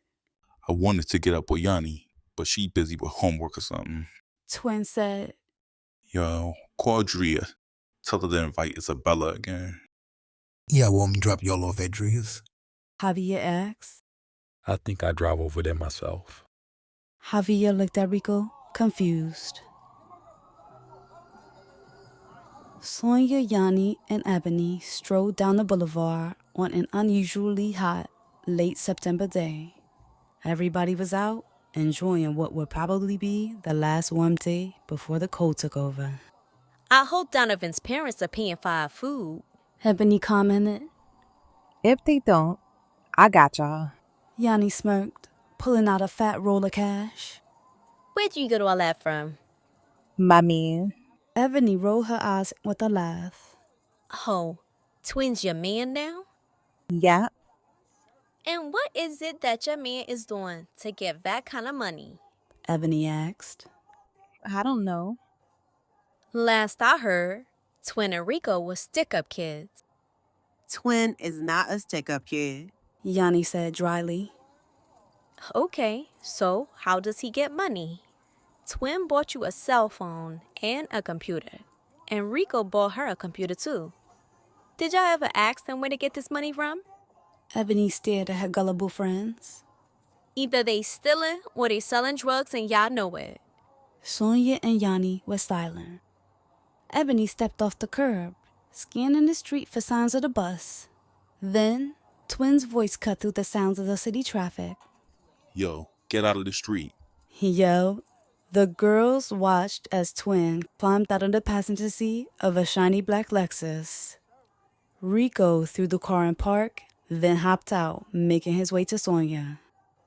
I wanted to get up with Yanni, but she busy with homework or something. Twin said, Yo, call Drea. Tell her to invite Isabella again. Yeah, want me to drop y'all off at Drea's? Javier asked. I think I'd drive over there myself. Javier looked at Rico, confused. Sonia, Yanni, and Ebony strolled down the boulevard on an unusually hot, late September day. Everybody was out, enjoying what would probably be the last warm day before the cold took over. I hope Donovan's parents are paying for our food. Ebony commented. If they don't, I got y'all. Yanni smirked, pulling out a fat roll of cash. Where'd you get all that from? My man. Ebony rolled her eyes with a laugh. Oh, Twin's your man now? Yeah. And what is it that your man is doing to get that kind of money? Ebony asked. I don't know. Last I heard, Twin and Rico were stick-up kids. Twin is not a stick-up kid. Yanni said dryly. Okay, so how does he get money? Twin bought you a cell phone and a computer, and Rico bought her a computer too. Did y'all ever ask them where to get this money from? Ebony stared at her gullible friends. Either they stealing or they selling drugs and y'all know it. Sonia and Yanni were silent. Ebony stepped off the curb, scanning the street for signs of the bus. Then, Twin's voice cut through the sounds of the city traffic. Yo, get out of the street. He yelled. The girls watched as Twin climbed out of the passenger seat of a shiny black Lexus. Rico threw the car in park, then hopped out, making his way to Sonia.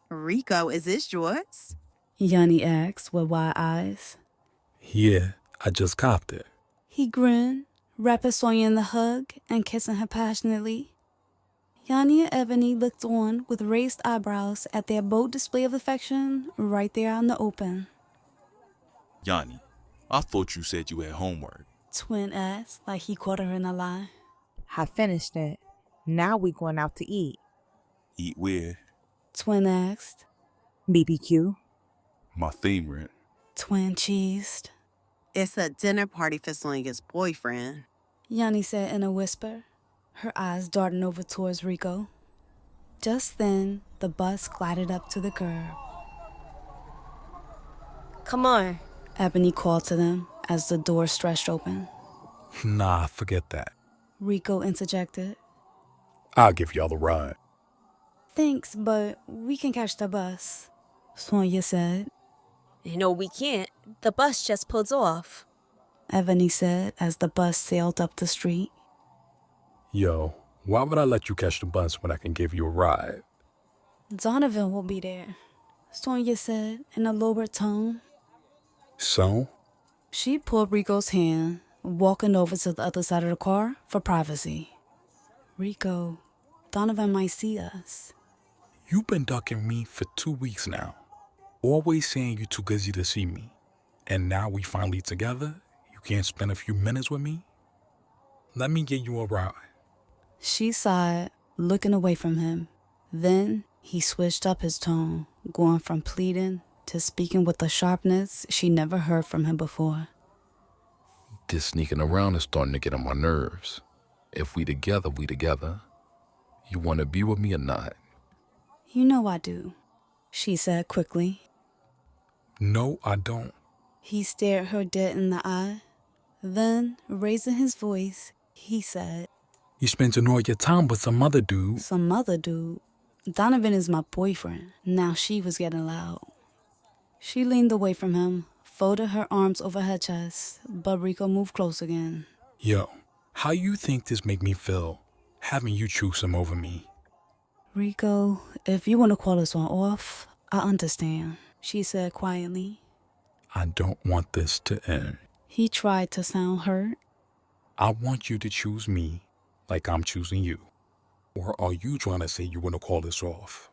Rico, is this yours? Yanni asked with wide eyes. Yeah, I just copped it. He grinned, wrapping Sonia in the hug and kissing her passionately. Yanni and Ebony looked on with raised eyebrows at their bold display of affection right there out in the open. Yanni, I thought you said you had homework. Twin asked, like he caught her in a lie. I finished it. Now we going out to eat. Eat where? Twin asked. BBQ. My favorite. Twin cheesed. It's a dinner party for Sonia's boyfriend. Yanni said in a whisper, her eyes darting over towards Rico. Just then, the bus glided up to the curb. Come on, Ebony called to them as the door stretched open. Nah, forget that. Rico interjected. I'll give y'all a ride. Thanks, but we can catch the bus, Sonia said. No, we can't. The bus just pulls off. Ebony said as the bus sailed up the street. Yo, why would I let you catch the bus when I can give you a ride? Donovan will be there, Sonia said in a lowered tone. So? She pulled Rico's hand, walking over to the other side of the car for privacy. Rico, Donovan might see us. You've been ducking me for 2 weeks now. Always saying you're too busy to see me. And now we finally together? You can't spend a few minutes with me? Let me get you a ride. She sighed, looking away from him. Then he switched up his tone, going from pleading to speaking with a sharpness she never heard from him before. This sneaking around is starting to get on my nerves. If we together, we together. You want to be with me or not? You know I do, she said quickly. No, I don't. He stared her dead in the eye. Then, raising his voice, he said, You spending all your time with some other dude. Some other dude? Donovan is my boyfriend. Now she was getting loud. She leaned away from him, folded her arms over her chest, but Rico moved close again. Yo, how you think this make me feel, having you choose him over me? Rico, if you want to call this one off, I understand, she said quietly. I don't want this to end. He tried to sound hurt. I want you to choose me like I'm choosing you. Or are you trying to say you want to call this off?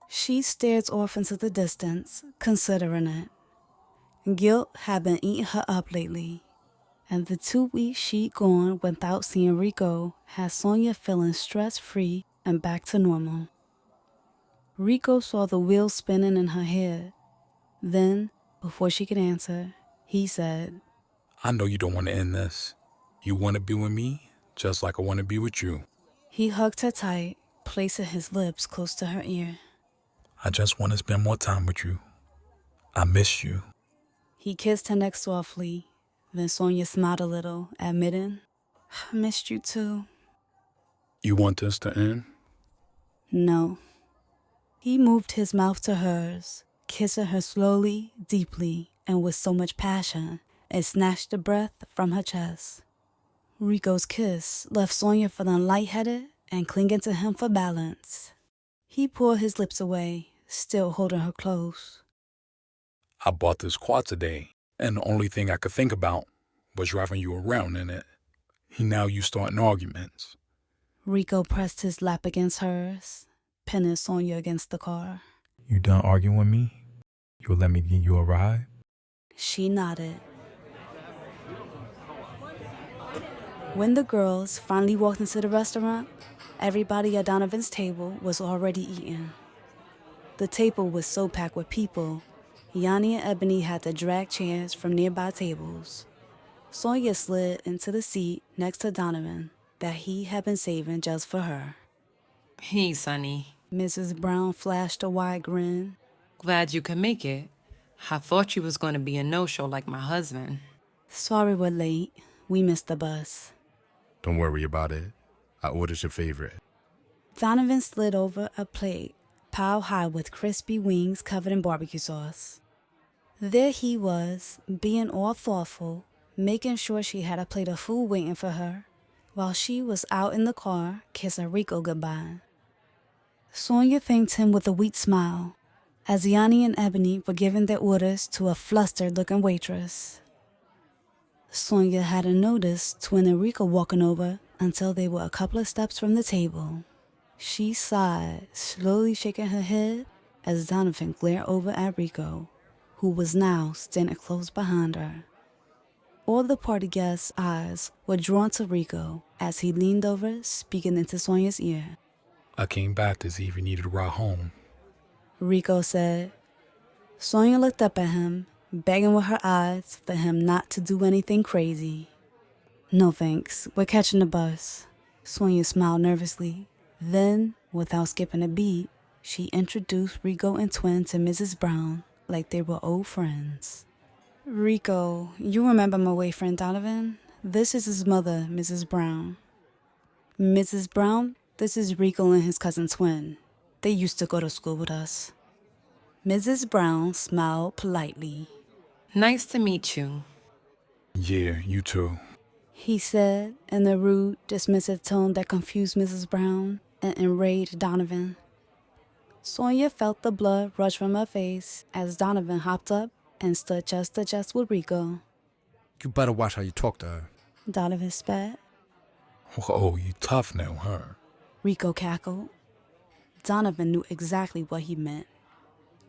She stared off into the distance, considering it. Guilt had been eating her up lately, and the 2 weeks she'd gone without seeing Rico had Sonia feeling stress-free and back to normal. Rico saw the wheels spinning in her head. Then, before she could answer, he said, I know you don't want to end this. You want to be with me just like I want to be with you. He hugged her tight, placing his lips close to her ear. I just want to spend more time with you. I miss you. He kissed her neck softly. Then Sonia smiled a little, admitting, I missed you too. You want this to end? No. He moved his mouth to hers, kissing her slowly, deeply, and with so much passion, it snatched the breath from her chest. Rico's kiss left Sonia feeling lightheaded and clinging to him for balance. He pulled his lips away, still holding her close. I bought this quad today, and the only thing I could think about was driving you around in it. Now you starting arguments. Rico pressed his lap against hers, pinning Sonia against the car. You done arguing with me? You'll let me give you a ride? She nodded. When the girls finally walked into the restaurant, everybody at Donovan's table was already eating. The table was so packed with people, Yanni and Ebony had to drag chairs from nearby tables. Sonia slid into the seat next to Donovan that he had been saving just for her. Hey, Sonny. Mrs. Brown flashed a wide grin. Glad you could make it. I thought you was going to be a no-show like my husband. Sorry we're late. We missed the bus. Don't worry about it. I ordered your favorite. Donovan slid over a plate, piled high with crispy wings covered in barbecue sauce. There he was, being all thoughtful, making sure she had a plate of food waiting for her, while she was out in the car kissing Rico goodbye. Sonia thanked him with a weak smile, as Yanni and Ebony were giving their orders to a flustered-looking waitress. Sonia hadn't noticed Twin and Rico walking over until they were a couple of steps from the table. She sighed, slowly shaking her head as Donovan glared over at Rico, who was now standing close behind her. All the party guests' eyes were drawn to Rico as he leaned over, speaking into Sonia's ear. I came back to see if you needed a ride home. Rico said. Sonia looked up at him, begging with her eyes for him not to do anything crazy. No thanks, we're catching the bus. Sonia smiled nervously. Then, without skipping a beat, she introduced Rico and Twin to Mrs. Brown like they were old friends. Rico, you remember my boyfriend Donovan? This is his mother, Mrs. Brown. Mrs. Brown, this is Rico and his cousin Twin. They used to go to school with us. Mrs. Brown smiled politely. Nice to meet you. Yeah, you too. He said in a rude, dismissive tone that confused Mrs. Brown and enraged Donovan. Sonia felt the blood rush from her face as Donovan hopped up and stood chest to chest with Rico. You better watch how you talk to her. Donovan spat. Oh, you tough now, huh? Rico cackled. Donovan knew exactly what he meant.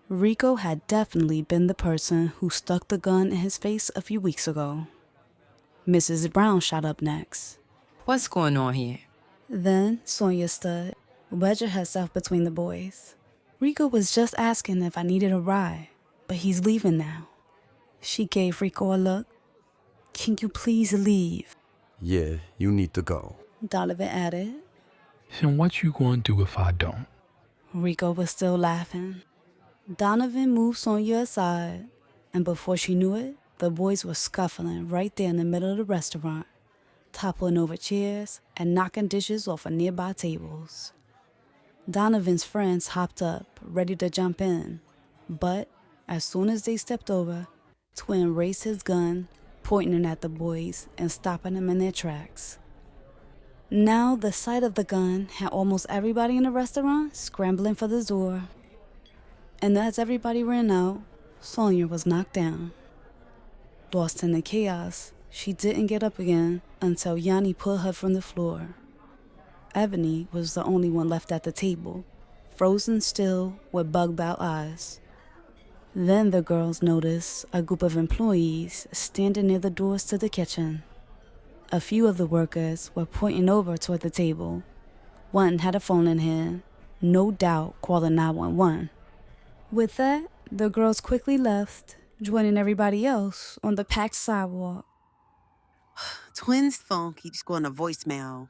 Rico had definitely been the person who stuck the gun in his face a few weeks ago. Mrs. Brown shot up next. What's going on here? Then Sonia stood, wedging herself between the boys. Rico was just asking if I needed a ride, but he's leaving now. She gave Rico a look. Can you please leave? Yeah, you need to go. Donovan added. And what you gonna do if I don't? Rico was still laughing. Donovan moved Sonia aside, and before she knew it, the boys were scuffling right there in the middle of the restaurant, toppling over chairs and knocking dishes off of nearby tables. Donovan's friends hopped up, ready to jump in, but as soon as they stepped over, Twin raised his gun, pointing it at the boys and stopping them in their tracks. Now the sight of the gun had almost everybody in the restaurant scrambling for the door. And as everybody ran out, Sonia was knocked down. Lost in the chaos, she didn't get up again until Yanni pulled her from the floor. Ebony was the only one left at the table, frozen still with bug-bout eyes. Then the girls noticed a group of employees standing near the doors to the kitchen. A few of the workers were pointing over toward the table. One had a phone in hand, no doubt calling 911. With that, the girls quickly left, joining everybody else on the packed sidewalk. Twin's phone keeps going to voicemail.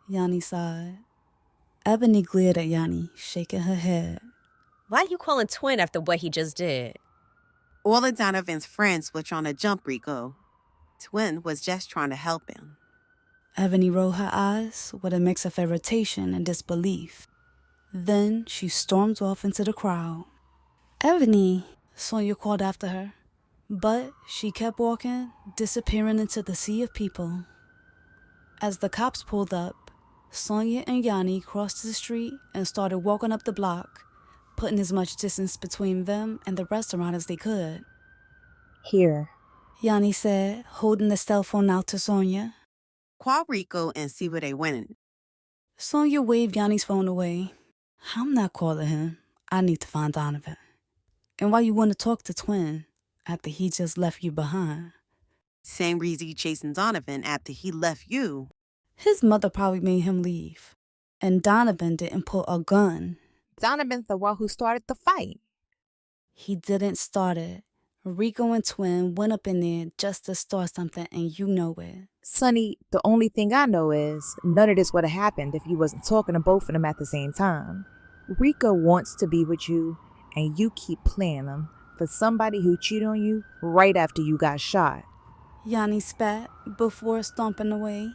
Yanni sighed. Ebony glared at Yanni, shaking her head. Why you calling Twin after what he just did? All of Donovan's friends were trying to jump Rico. Twin was just trying to help him. Ebony rolled her eyes with a mix of irritation and disbelief. Then she stormed off into the crowd. Ebony, Sonia called after her. But she kept walking, disappearing into the sea of people. As the cops pulled up, Sonia and Yanni crossed the street and started walking up the block, putting as much distance between them and the restaurant as they could. Here, Yanni said, holding the cell phone out to Sonia. Call Rico and see where they went. Sonia waved Yanni's phone away. I'm not calling him. I need to find Donovan. And why you want to talk to Twin after he just left you behind? Same reason you chasing Donovan after he left you. His mother probably made him leave. And Donovan didn't pull a gun. Donovan's the one who started the fight. He didn't start it. Rico and Twin went up in there just to start something, and you know it. Sonny, the only thing I know is none of this would have happened if you wasn't talking to both of them at the same time. Rico wants to be with you, and you keep playing him for somebody who cheated on you right after you got shot. Yanni spat before stomping away.